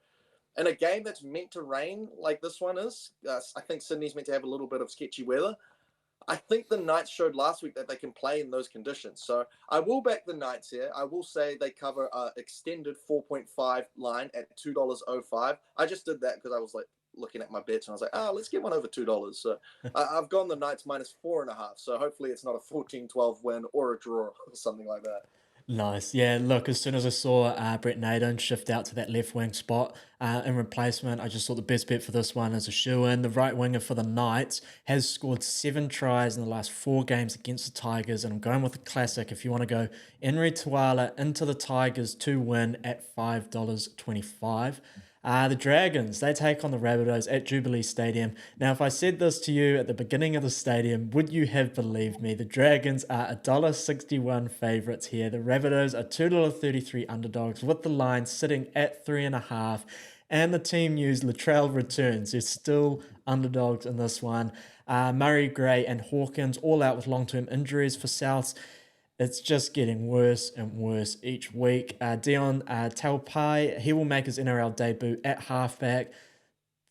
in a game that's meant to rain like this one is, I think Sydney's meant to have a little bit of sketchy weather. I think the Knights showed last week that they can play in those conditions. So I will back the Knights here. I will say they cover an extended 4.5 line at $2.05. I just did that because I was like looking at my bets, and I was like, let's get one over $2. So I've gone the Knights minus 4.5. So hopefully it's not a 14-12 win or a draw or something like that. Nice. Yeah, look, as soon as I saw Brett Naden shift out to that left wing spot in replacement, I just thought the best bet for this one is a shoe-in. The right winger for the Knights has scored 7 tries in the last 4 games against the Tigers, and I'm going with the classic. If you want to go Henry Tuala into the Tigers to win at $5.25. The Dragons, they take on the Rabbitohs at Jubilee Stadium. Now, if I said this to you at the beginning of the stadium, would you have believed me? The Dragons are $1.61 favourites here. The Rabbitohs are $2.33 underdogs, with the line sitting at 3.5. And the team news, Latrell returns. They're still underdogs in this one. Murray, Gray and Hawkins all out with long-term injuries for Souths. It's just getting worse and worse each week. Dion Taupai, he will make his NRL debut at halfback,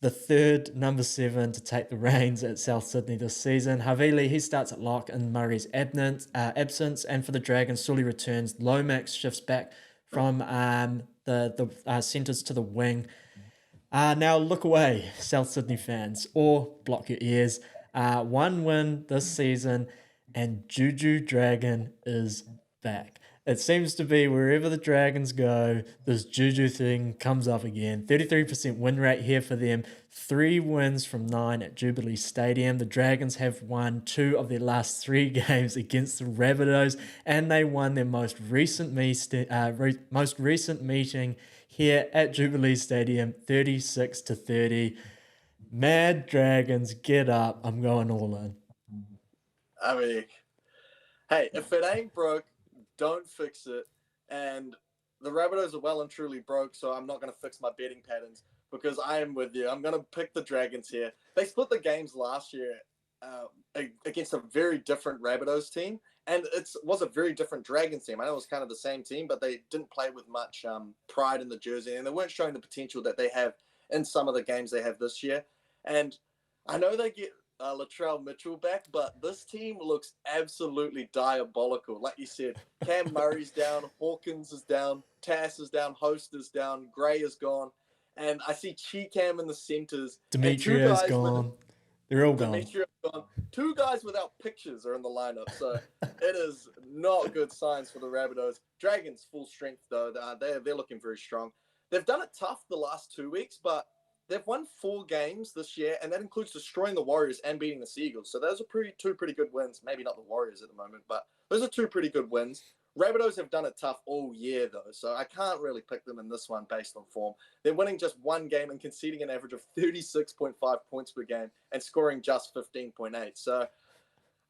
the third number 7 to take the reins at South Sydney this season. Havili, he starts at lock in Murray's absence, and for the Dragons, Sully returns. Lomax shifts back from the centres to the wing. Now look away, South Sydney fans, or block your ears. 1 win this season, and Juju Dragon is back. It seems to be wherever the Dragons go, this Juju thing comes up again. 33% win rate here for them. 3 wins from 9 at Jubilee Stadium. The Dragons have won 2 of their last 3 games against the Rabbitohs, and they won their most recent meeting here at Jubilee Stadium, 36-30. Mad Dragons, get up. I'm going all in. I mean, hey, if it ain't broke, don't fix it. And the Rabbitohs are well and truly broke, so I'm not going to fix my betting patterns because I am with you. I'm going to pick the Dragons here. They split the games last year against a very different Rabbitohs team, and it was a very different Dragons team. I know it was kind of the same team, but they didn't play with much pride in the jersey, and they weren't showing the potential that they have in some of the games they have this year. And I know they get Latrell Mitchell back, but this team looks absolutely diabolical. Like you said, Cam Murray's down, Hawkins is down, Tass is down, Host is down, Gray is gone, and I see Cam in the centers. Demetriou's gone. They're all gone. Demetriou's gone. Two guys without pictures are in the lineup, so it is not good signs for the Rabbitohs. Dragons full strength though. They're looking very strong. They've done it tough the last 2 weeks, but they've won 4 games this year, and that includes destroying the Warriors and beating the Seagulls. So those are two pretty good wins. Maybe not the Warriors at the moment, but those are 2 pretty good wins. Rabbitohs have done it tough all year, though, so I can't really pick them in this one based on form. They're winning just 1 game and conceding an average of 36.5 points per game and scoring just 15.8. So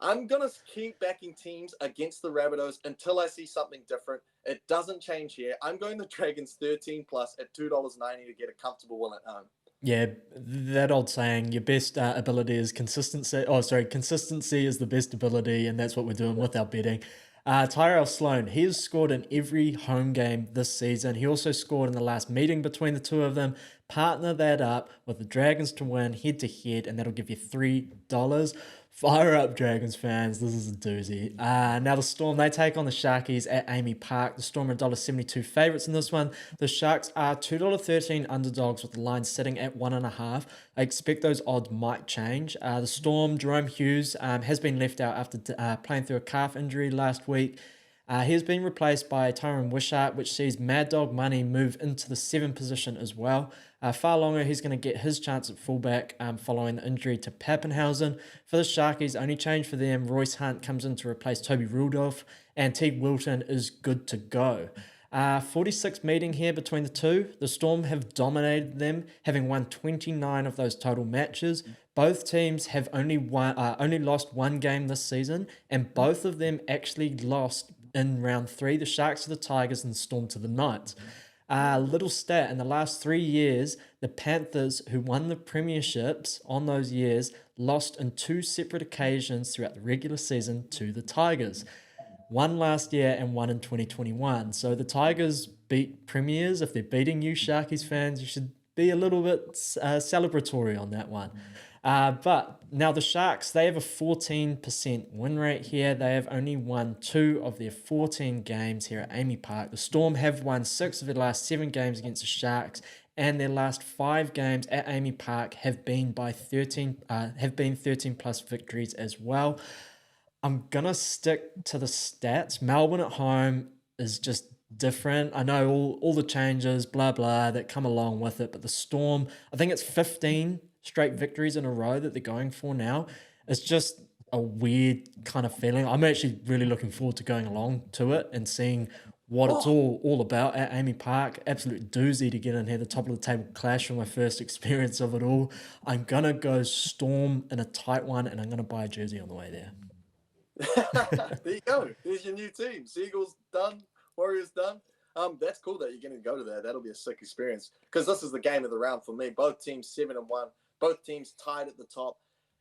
I'm going to keep backing teams against the Rabbitohs until I see something different. It doesn't change here. I'm going the Dragons 13 plus at $2.90 to get a comfortable win at home. Yeah, that old saying, your best ability is consistency. Oh, sorry, consistency is the best ability, and that's what we're doing with our betting. Tyrell Sloan, he has scored in every home game this season. He also scored in the last meeting between the two of them. Partner that up with the Dragons to win head-to-head, and that'll give you $3. Fire up, Dragons fans. This is a doozy. Now the Storm, they take on the Sharkies at Amy Park. The Storm are $1.72 favourites in this one. The Sharks are $2.13 underdogs with the line sitting at 1.5. I expect those odds might change. The Storm, Jerome Hughes, has been left out after playing through a calf injury last week. He has been replaced by Tyrone Wishart, which sees Mad Dog Money move into the 7 position as well. Far longer, he's going to get his chance at fullback following the injury to Pappenhausen. For the Sharkies, only change for them, Royce Hunt comes in to replace Toby Rudolph, and Teague Wilton is good to go. 46 meeting here between the two. The Storm have dominated them, having won 29 of those total matches. Both teams have only lost 1 game this season, and both of them actually lost in round 3. The Sharks to the Tigers and the Storm to the Knights. Little stat, in the last 3 years, the Panthers, who won the premierships on those years, lost in 2 separate occasions throughout the regular season to the Tigers. 1 last year and 1 in 2021. So the Tigers beat premiers. If they're beating you, Sharkies fans, you should be a little bit celebratory on that one. But now the Sharks, they have a 14% win rate here. They have only won 2 of their 14 games here at Amy Park. The Storm have won 6 of their last 7 games against the Sharks, and their last 5 games at Amy Park have been 13 plus victories as well. I'm gonna stick to the stats. Melbourne at home is just different. I know all the changes, blah blah, that come along with it, but the Storm, I think it's 15 straight victories in a row that they're going for now. It's just a weird kind of feeling. I'm actually really looking forward to going along to it and seeing what it's all about at Amy Park. Absolute doozy to get in here, the top of the table clash for my first experience of it all. I'm going to go Storm in a tight one, and I'm going to buy a jersey on the way there. There you go. There's your new team. Seagulls done. Warriors done. That's cool that you're going to go to that. That'll be a sick experience because this is the game of the round for me. Both teams 7-1. Both teams tied at the top.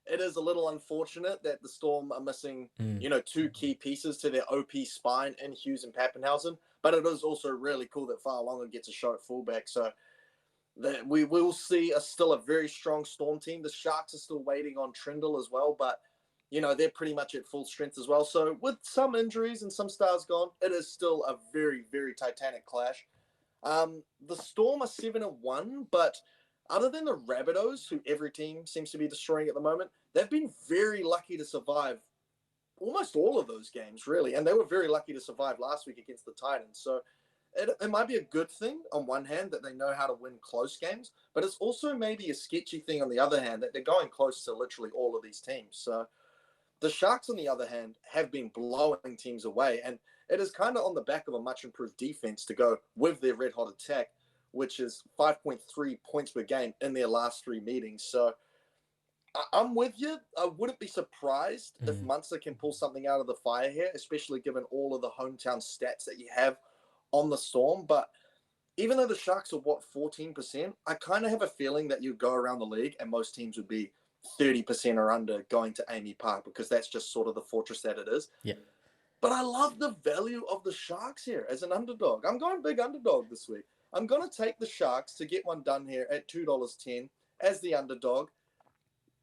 It is a little unfortunate that the Storm are missing, 2 key pieces to their OP spine in Hughes and Pappenhausen. But it is also really cool that Farlonger gets a shot at fullback. So that we will see still a very strong Storm team. The Sharks are still waiting on Trindle as well, but they're pretty much at full strength as well. So with some injuries and some stars gone, it is still a very, very titanic clash. The Storm are 7-1, but other than the Rabbitohs, who every team seems to be destroying at the moment, they've been very lucky to survive almost all of those games, really. And they were very lucky to survive last week against the Titans. So it might be a good thing on one hand that they know how to win close games, but it's also maybe a sketchy thing on the other hand that they're going close to literally all of these teams. So the Sharks, on the other hand, have been blowing teams away, and it is kind of on the back of a much improved defense to go with their red-hot attack, which is 5.3 points per game in their last 3 meetings. So I'm with you. I wouldn't be surprised if Munster can pull something out of the fire here, especially given all of the hometown stats that you have on the Storm. But even though the Sharks are, 14%, I kind of have a feeling that you go around the league and most teams would be 30% or under going to Amy Park, because that's just sort of the fortress that it is. Yeah. But I love the value of the Sharks here as an underdog. I'm going big underdog this week. I'm going to take the Sharks to get one done here at $2.10 as the underdog.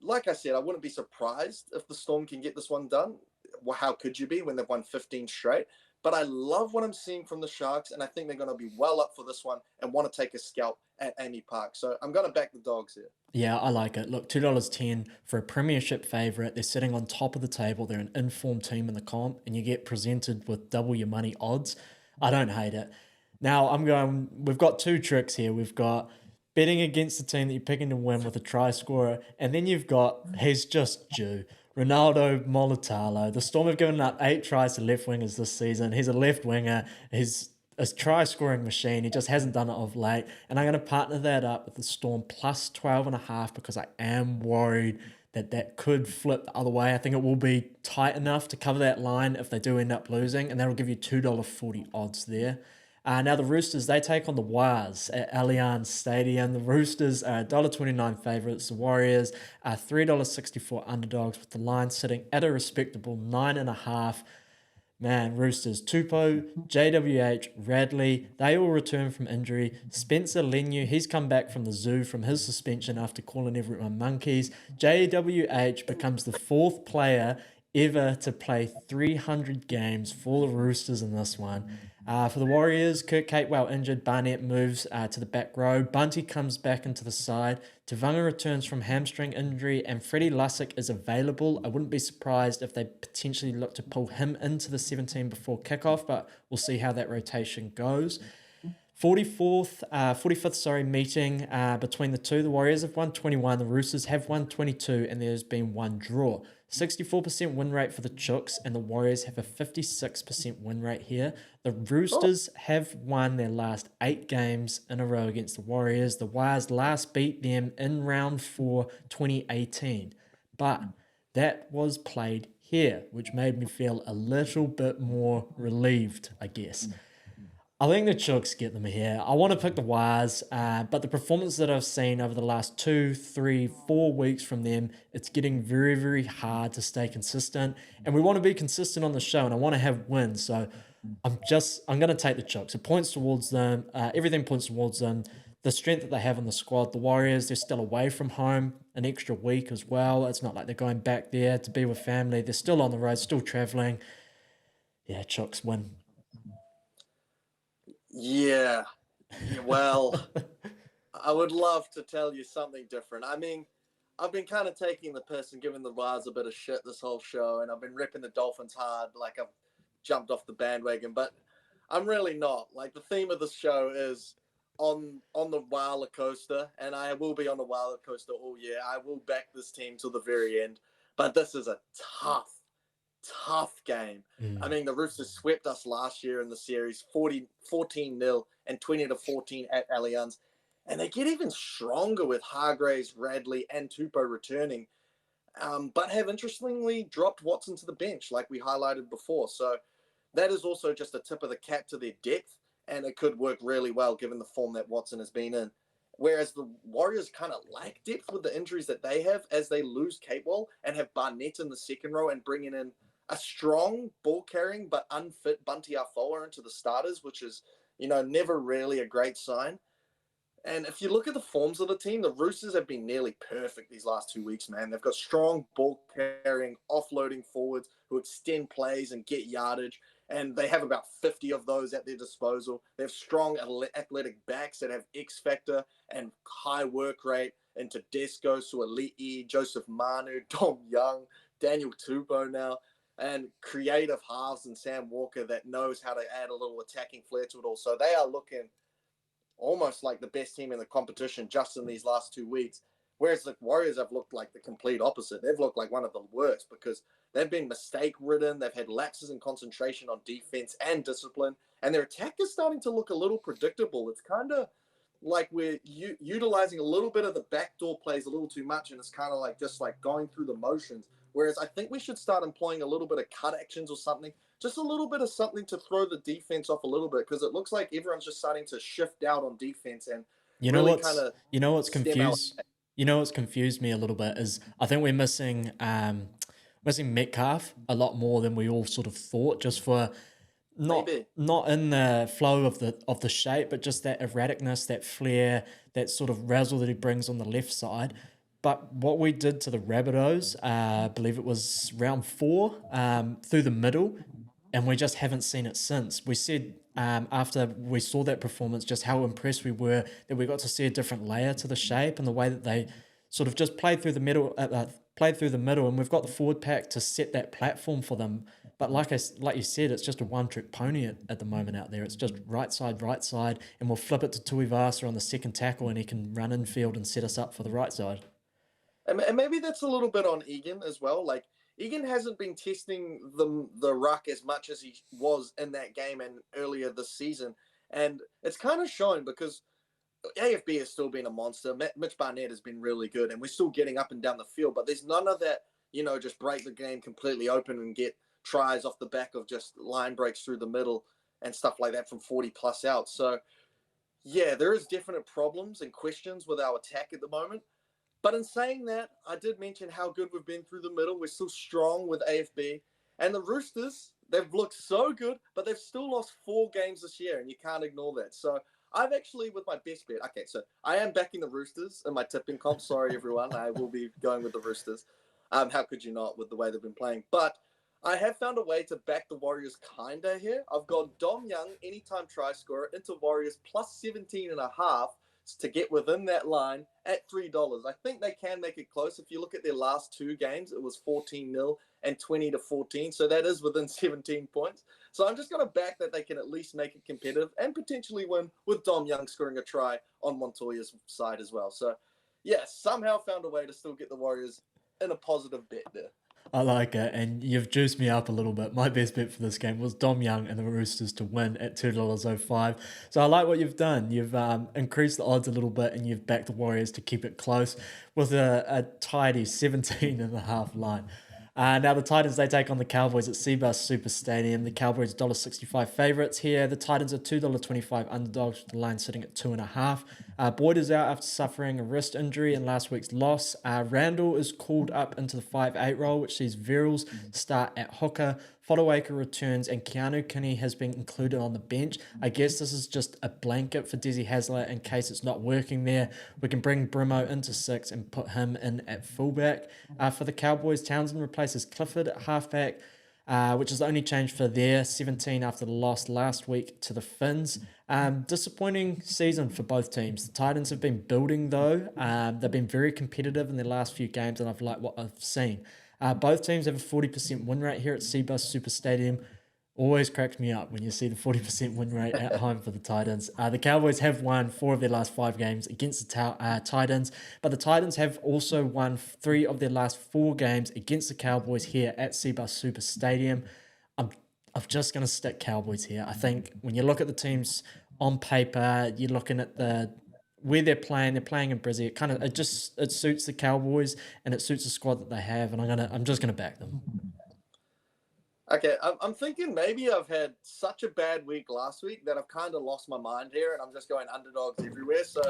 Like I said, I wouldn't be surprised if the Storm can get this one done. Well, how could you be when they've won 15 straight? But I love what I'm seeing from the Sharks, and I think they're going to be well up for this one and want to take a scalp at Amy Park. So I'm going to back the Dogs here. Yeah, I like it. Look, $2.10 for a premiership favourite. They're sitting on top of the table. They're an informed team in the comp, and you get presented with double your money odds. I don't hate it. Now, we've got two tricks here. We've got betting against the team that you're picking to win with a try scorer, and then you've got, he's just due, Ronaldo Molitalo. The Storm have given up 8 tries to left wingers this season. He's a left winger. He's a try-scoring machine. He just hasn't done it of late. And I'm going to partner that up with the Storm plus 12.5 because I am worried that could flip the other way. I think it will be tight enough to cover that line if they do end up losing, and that'll give you $2.40 odds there. Now the Roosters, they take on the Warriors at Allianz Stadium. The Roosters are $1.29 favourites. The Warriors are $3.64 underdogs, with the line sitting at a respectable 9.5. Man, Roosters, Tupou, JWH, Radley, they all return from injury. Spencer Leniu, he's come back from the zoo from his suspension after calling everyone monkeys. JWH becomes the 4th player ever to play 300 games for the Roosters in this one. For the Warriors, Kurt Capewell injured, Barnett moves to the back row, Bunty comes back into the side, Tavanga returns from hamstring injury, and Freddie Lussick is available. I wouldn't be surprised if they potentially look to pull him into the 17 before kickoff, but we'll see how that rotation goes. 45th meeting between the two. The Warriors have won 21, the Roosters have won 22, and there's been one draw. 64% win rate for the Chooks, and the Warriors have a 56% win rate here. The Roosters have won their last 8 games in a row against the Warriors. The Warriors last beat them in round 4, 2018. But that was played here, which made me feel a little bit more relieved, I guess. I think the Chooks get them here. I want to pick the Warriors, but the performance that I've seen over the last 2, 3, 4 weeks from them, it's getting very, very hard to stay consistent. And we want to be consistent on the show, and I want to have wins. So I'm going to take the Chooks. It points towards them. Everything points towards them. The strength that they have in the squad. The Warriors, they're still away from home an extra week as well. It's not like they're going back there to be with family. They're still on the road, still traveling. Yeah, Chooks win. Yeah, well, I would love to tell you something different. I mean, I've been kind of taking the piss and giving the Wires a bit of shit this whole show, and I've been ripping the Dolphins hard, like I've jumped off the bandwagon, but I'm really not. Like, the theme of this show is on the WAH-ler coaster, and I will be on the WAH-ler coaster all year. I will back this team till the very end, but this is a tough game. I mean, the Roosters swept us last year in the series, 14-0 and 20-14 at Allianz. And they get even stronger with Hargreaves, Radley, and Tupou returning, but have interestingly dropped Watson to the bench, like we highlighted before. So that is also just a tip of the cap to their depth, and it could work really well given the form that Watson has been in. Whereas the Warriors kind of lack depth with the injuries that they have, as they lose Capewell and have Barnett in the second row and bringing in a strong ball-carrying but unfit Bunty Afoa into the starters, which is, never really a great sign. And if you look at the forms of the team, the Roosters have been nearly perfect these last 2 weeks, man. They've got strong ball-carrying, offloading forwards who extend plays and get yardage, and they have about 50 of those at their disposal. They have strong athletic backs that have X-factor and high work rate into Tedesco, Suali'i, Joseph Manu, Dom Young, Daniel Tupou now, and creative halves and Sam Walker that knows how to add a little attacking flair to it all. So they are looking almost like the best team in the competition just in these last 2 weeks. Whereas the Warriors have looked like the complete opposite. They've looked like one of the worst because they've been mistake-ridden. They've had lapses in concentration on defense and discipline. And their attack is starting to look a little predictable. It's kind of like we're utilizing a little bit of the backdoor plays a little too much, and it's kind of like just like going through the motions. Whereas I think we should start employing a little bit of cut actions or something, just a little bit of something to throw the defense off a little bit, because it looks like everyone's just starting to shift out on defense and You know really kind what's of you know what's stem out. confused you know what's confused me a little bit is I think we're missing Metcalf a lot more than we all sort of thought, just for not Maybe. not in the flow of the shape, but just that erraticness, that flair, that sort of razzle that he brings on the left side. But what we did to the Rabbitohs, I believe it was round 4, through the middle, and we just haven't seen it since. We said after we saw that performance just how impressed we were that we got to see a different layer to the shape and the way that they sort of just played through the middle, and we've got the forward pack to set that platform for them. But like you said, it's just a one-trick pony at the moment out there. It's just right side, and we'll flip it to Tuivasa on the second tackle, and he can run infield and set us up for the right side. And maybe that's a little bit on Egan as well. Like Egan hasn't been testing the ruck as much as he was in that game and earlier this season, and it's kind of showing because AFB has still been a monster. Mitch Barnett has been really good, and we're still getting up and down the field. But there's none of that, just break the game completely open and get tries off the back of just line breaks through the middle and stuff like that from 40 plus out. So yeah, there is definite problems and questions with our attack at the moment. But in saying that, I did mention how good we've been through the middle. We're still strong with AFB. And the Roosters, they've looked so good, but they've still lost 4 games this year, and you can't ignore that. So I've actually, with my best bet, okay, so I am backing the Roosters in my tipping comp. Sorry, everyone. I will be going with the Roosters. How could you not with the way they've been playing? But I have found a way to back the Warriors kinda here. I've got Dom Young, anytime try scorer, into Warriors plus 17.5 to get within that line at $3. I think they can make it close. If you look at their last 2 games, it was 14-0 and 20-14. So that is within 17 points. So I'm just going to back that they can at least make it competitive and potentially win with Dom Young scoring a try on Montoya's side as well. So yeah, somehow found a way to still get the Warriors in a positive bet there. I like it, and you've juiced me up a little bit. My best bet for this game was Dom Young and the Roosters to win at $2.05. So I like what you've done. You've increased the odds a little bit, and you've backed the Warriors to keep it close with a tidy 17.5 line. Now the Titans, they take on the Cowboys at Seabus Super Stadium. The Cowboys $1.65 favourites here. The Titans are $2.25 underdogs with the line sitting at 2.5. Boyd is out after suffering a wrist injury in last week's loss. Randall is called up into the 5'8" role, which sees Verrills start at hooker. Fodawaker returns, and Keanu Kinney has been included on the bench. I guess this is just a blanket for Desi Hasler in case it's not working there. We can bring Brimo into 6 and put him in at fullback. For the Cowboys, Townsend replaces Clifford at halfback, which is the only change for their 17 after the loss last week to the Finns. Disappointing season for both teams. The Titans have been building though. They've been very competitive in their last few games, and I've liked what I've seen. Both teams have a 40% win rate here at Seabus Super Stadium. Always cracks me up when you see the 40% win rate at home for the Titans. The Cowboys have won 4 of their last 5 games against the Titans, but the Titans have also won 3 of their last 4 games against the Cowboys here at Seabus Super Stadium. I'm just going to stick Cowboys here. I think when you look at the teams on paper, you're looking at where they're playing in Brizzy. It suits the Cowboys and it suits the squad that they have, and I'm just gonna back them. Okay, I'm thinking maybe I've had such a bad week last week that I've kind of lost my mind here, and I'm just going underdogs everywhere. So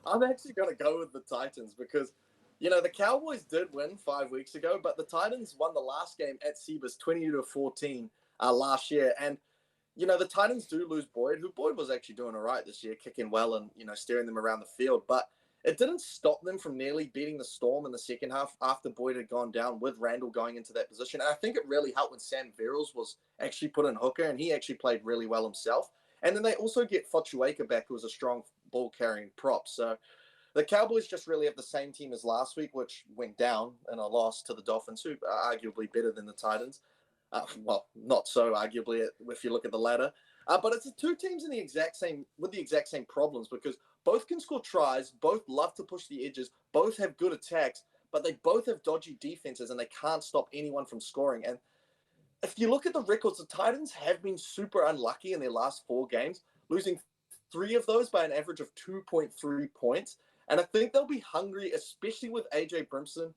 I'm actually going to go with the Titans because, the Cowboys did win 5 weeks ago, but the Titans won the last game at Seabus 20-14 last year, and the Titans do lose Boyd, who Boyd was actually doing all right this year, kicking well and, steering them around the field. But it didn't stop them from nearly beating the Storm in the second half after Boyd had gone down with Randall going into that position. And I think it really helped when Sam Verrills was actually put in hooker, and he actually played really well himself. And then they also get Fotuaika back, who was a strong ball-carrying prop. So the Cowboys just really have the same team as last week, which went down in a loss to the Dolphins, who are arguably better than the Titans. Well, not so arguably if you look at the ladder. But it's the 2 teams with the exact same problems because both can score tries, both love to push the edges, both have good attacks, but they both have dodgy defenses and they can't stop anyone from scoring. And if you look at the records, the Titans have been super unlucky in their last 4 games, losing 3 of those by an average of 2.3 points. And I think they'll be hungry, especially with AJ Brimson.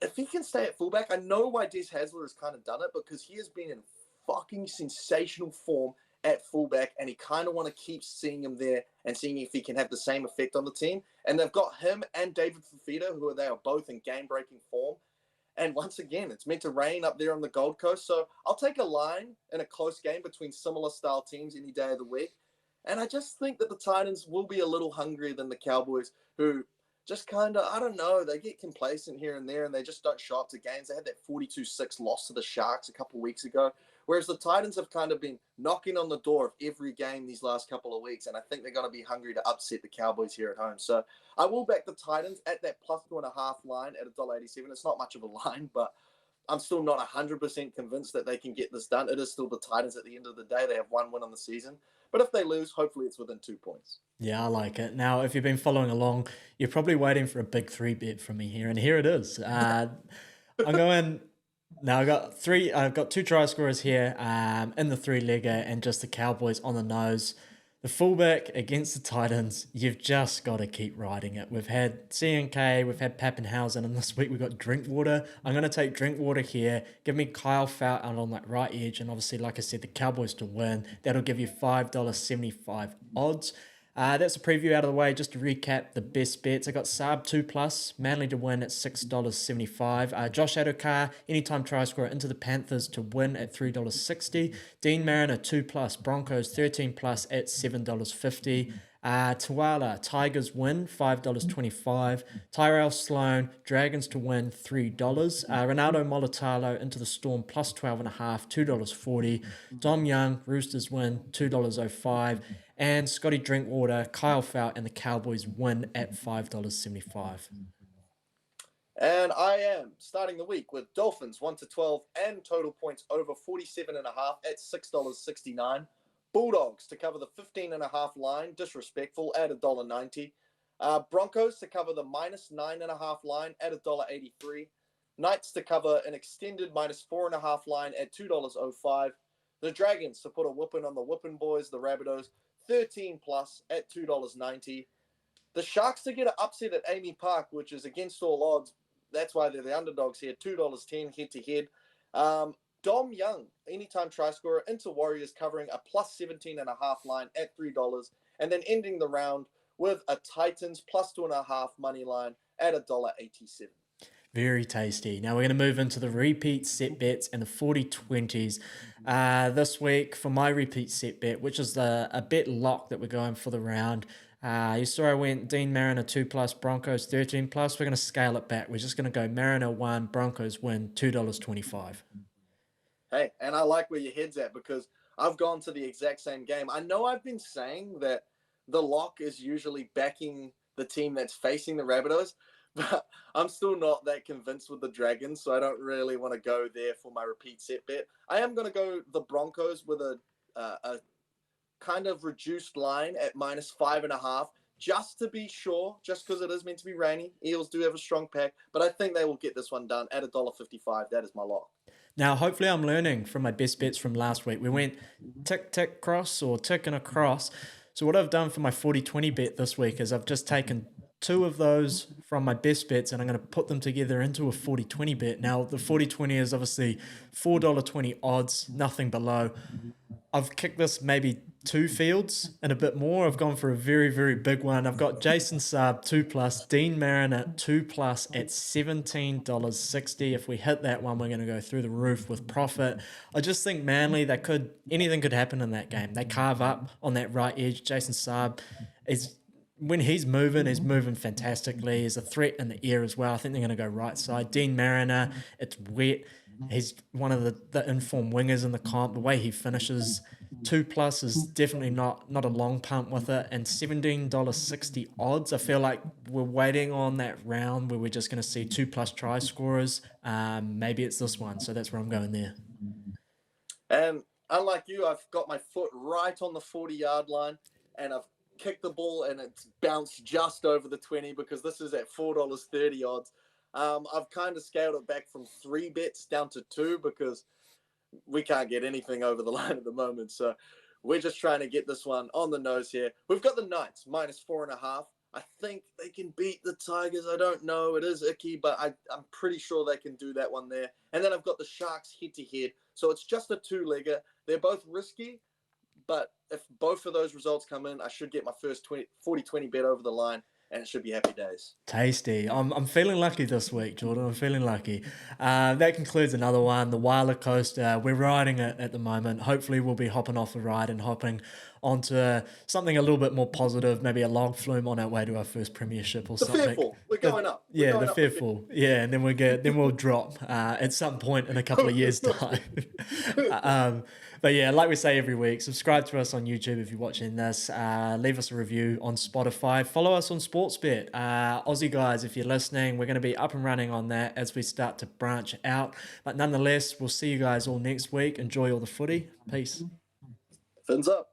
If he can stay at fullback, I know why Des Hasler has kind of done it, because he has been in fucking sensational form at fullback, and he kind of want to keep seeing him there and seeing if he can have the same effect on the team. And they've got him and David Fifita, they are both in game-breaking form. And once again, it's meant to rain up there on the Gold Coast. So I'll take a line in a close game between similar style teams any day of the week. And I just think that the Titans will be a little hungrier than the Cowboys, who just kind of, I don't know, they get complacent here and there and they just don't show up to games. They had that 42-6 loss to the Sharks a couple of weeks ago, whereas the Titans have kind of been knocking on the door of every game these last couple of weeks, and I think they're going to be hungry to upset the Cowboys here at home. So I will back the Titans at that +2.5 line at $1.87. It's not much of a line, but I'm still not 100% convinced that they can get this done. It is still the Titans at the end of the day. They have 1 win on the season. But if they lose, hopefully it's within 2 points. Yeah, I like it. Now, if you've been following along, you're probably waiting for a big 3 bet from me here, and here it is. I'm going. Now I've got 2 try scorers here in the 3-legger, and just the Cowboys on the nose. The fullback against the Titans, you've just got to keep riding it. We've had CNK, we've had Pappenhausen, and this week we've got Drinkwater. I'm going to take Drinkwater here. Give me Kyle Fout out on that right edge, and obviously, like I said, the Cowboys to win. That'll give you $5.75 odds. That's a preview out of the way. Just to recap the best bets, I got Saab 2+, Manly to win at $6.75. Josh Adokar, anytime try scorer into the Panthers to win at $3.60. Dean Mariner 2+, Broncos 13+ at $7.50. Tuala, Tigers win, $5.25. Tyrell Sloan, Dragons to win, $3. Ronaldo Molitalo into the Storm plus 12.5, $2.40. Dom Young, Roosters win, $2.05. And Scotty Drinkwater, Kyle Fout, and the Cowboys win at $5.75. And I am starting the week with Dolphins 1-12 and total points over 47.5 at $6.69. Bulldogs to cover the 15.5 line, disrespectful, at $1.90. Broncos to cover the -9.5 line at $1.83. Knights to cover an extended -4.5 line at $2.05. The Dragons to put a whooping on the Whippin' Boys, the Rabbitohs, 13+ at $2.90. The Sharks to get an upset at Amy Park, which is against all odds. That's why they're the underdogs here, $2.10 head-to-head. Dom Young, anytime try scorer, into Warriors covering a +17.5 line at $3, and then ending the round with a Titans +2.5 money line at $1.87. Very tasty. Now we're going to move into the repeat set bets and the 40-20s. This week for my repeat set bet, which is a bet lock that we're going for the round. You saw I went Dean Mariner 2+, Broncos 13+. We're going to scale it back. We're just going to go Mariner 1, Broncos win, $2.25. Hey, and I like where your head's at, because I've gone to the exact same game. I know I've been saying that the lock is usually backing the team that's facing the Rabbitohs, but I'm still not that convinced with the Dragons, so I don't really want to go there for my repeat set bet. I am going to go the Broncos with a kind of reduced line at -5.5, just to be sure, just because it is meant to be rainy. Eels do have a strong pack, but I think they will get this one done at $1.55. That is my lock. Now, hopefully I'm learning from my best bets from last week. We went tick, tick, cross, or tick and a cross. So what I've done for my 40-20 bet this week is I've just taken 2 of those from my best bets and I'm going to put them together into a 40-20 bet. Now, the 40-20 is obviously $4.20 odds, nothing below. I've kicked this maybe 2 fields and a bit more. I've gone for a very, very big one. I've got Jason Saab 2+, Dean Mariner 2+ at $17.60. If we hit that one, we're going to go through the roof with profit. I just think Manly, anything could happen in that game. They carve up on that right edge. Jason Saab when he's moving fantastically. He's a threat in the air as well. I think they're going to go right side. Dean Mariner, it's wet. He's one of the informed wingers in the comp. The way he finishes, 2+ is definitely not a long punt with it. And $17.60 odds. I feel like we're waiting on that round where we're just going to see 2+ try scorers. Maybe it's this one. So that's where I'm going there. And unlike you, I've got my foot right on the 40-yard line, and I've kicked the ball and it's bounced just over the 20, because this is at $4.30 odds. I've kind of scaled it back from 3 bets down to 2, because we can't get anything over the line at the moment. So We're just trying to get this one on the nose here. We've got the Knights -4.5. I think they can beat the Tigers. I don't know. It is icky, but I'm pretty sure they can do that one there. And then I've got the Sharks head-to-head. So it's just a two-legger. They're both risky, but if both of those results come in, I should get my first 40-20 bet over the line, and it should be happy days. Tasty. I'm feeling lucky this week, Jordan. I'm feeling lucky. That concludes another one. The WAH-ler coaster. We're riding it at the moment. Hopefully, we'll be hopping off the ride and hopping onto something a little bit more positive, maybe a log flume on our way to our first premiership or The something. Fearful. We're going up. We're Yeah, going the up fearful. Yeah, and then we'll drop at some point in a couple of years' time. But yeah, like we say every week, subscribe to us on YouTube if you're watching this. Leave us a review on Spotify. Follow us on Sportsbet. Aussie guys, if you're listening, we're going to be up and running on that as we start to branch out. But nonetheless, we'll see you guys all next week. Enjoy all the footy. Peace. Fins up.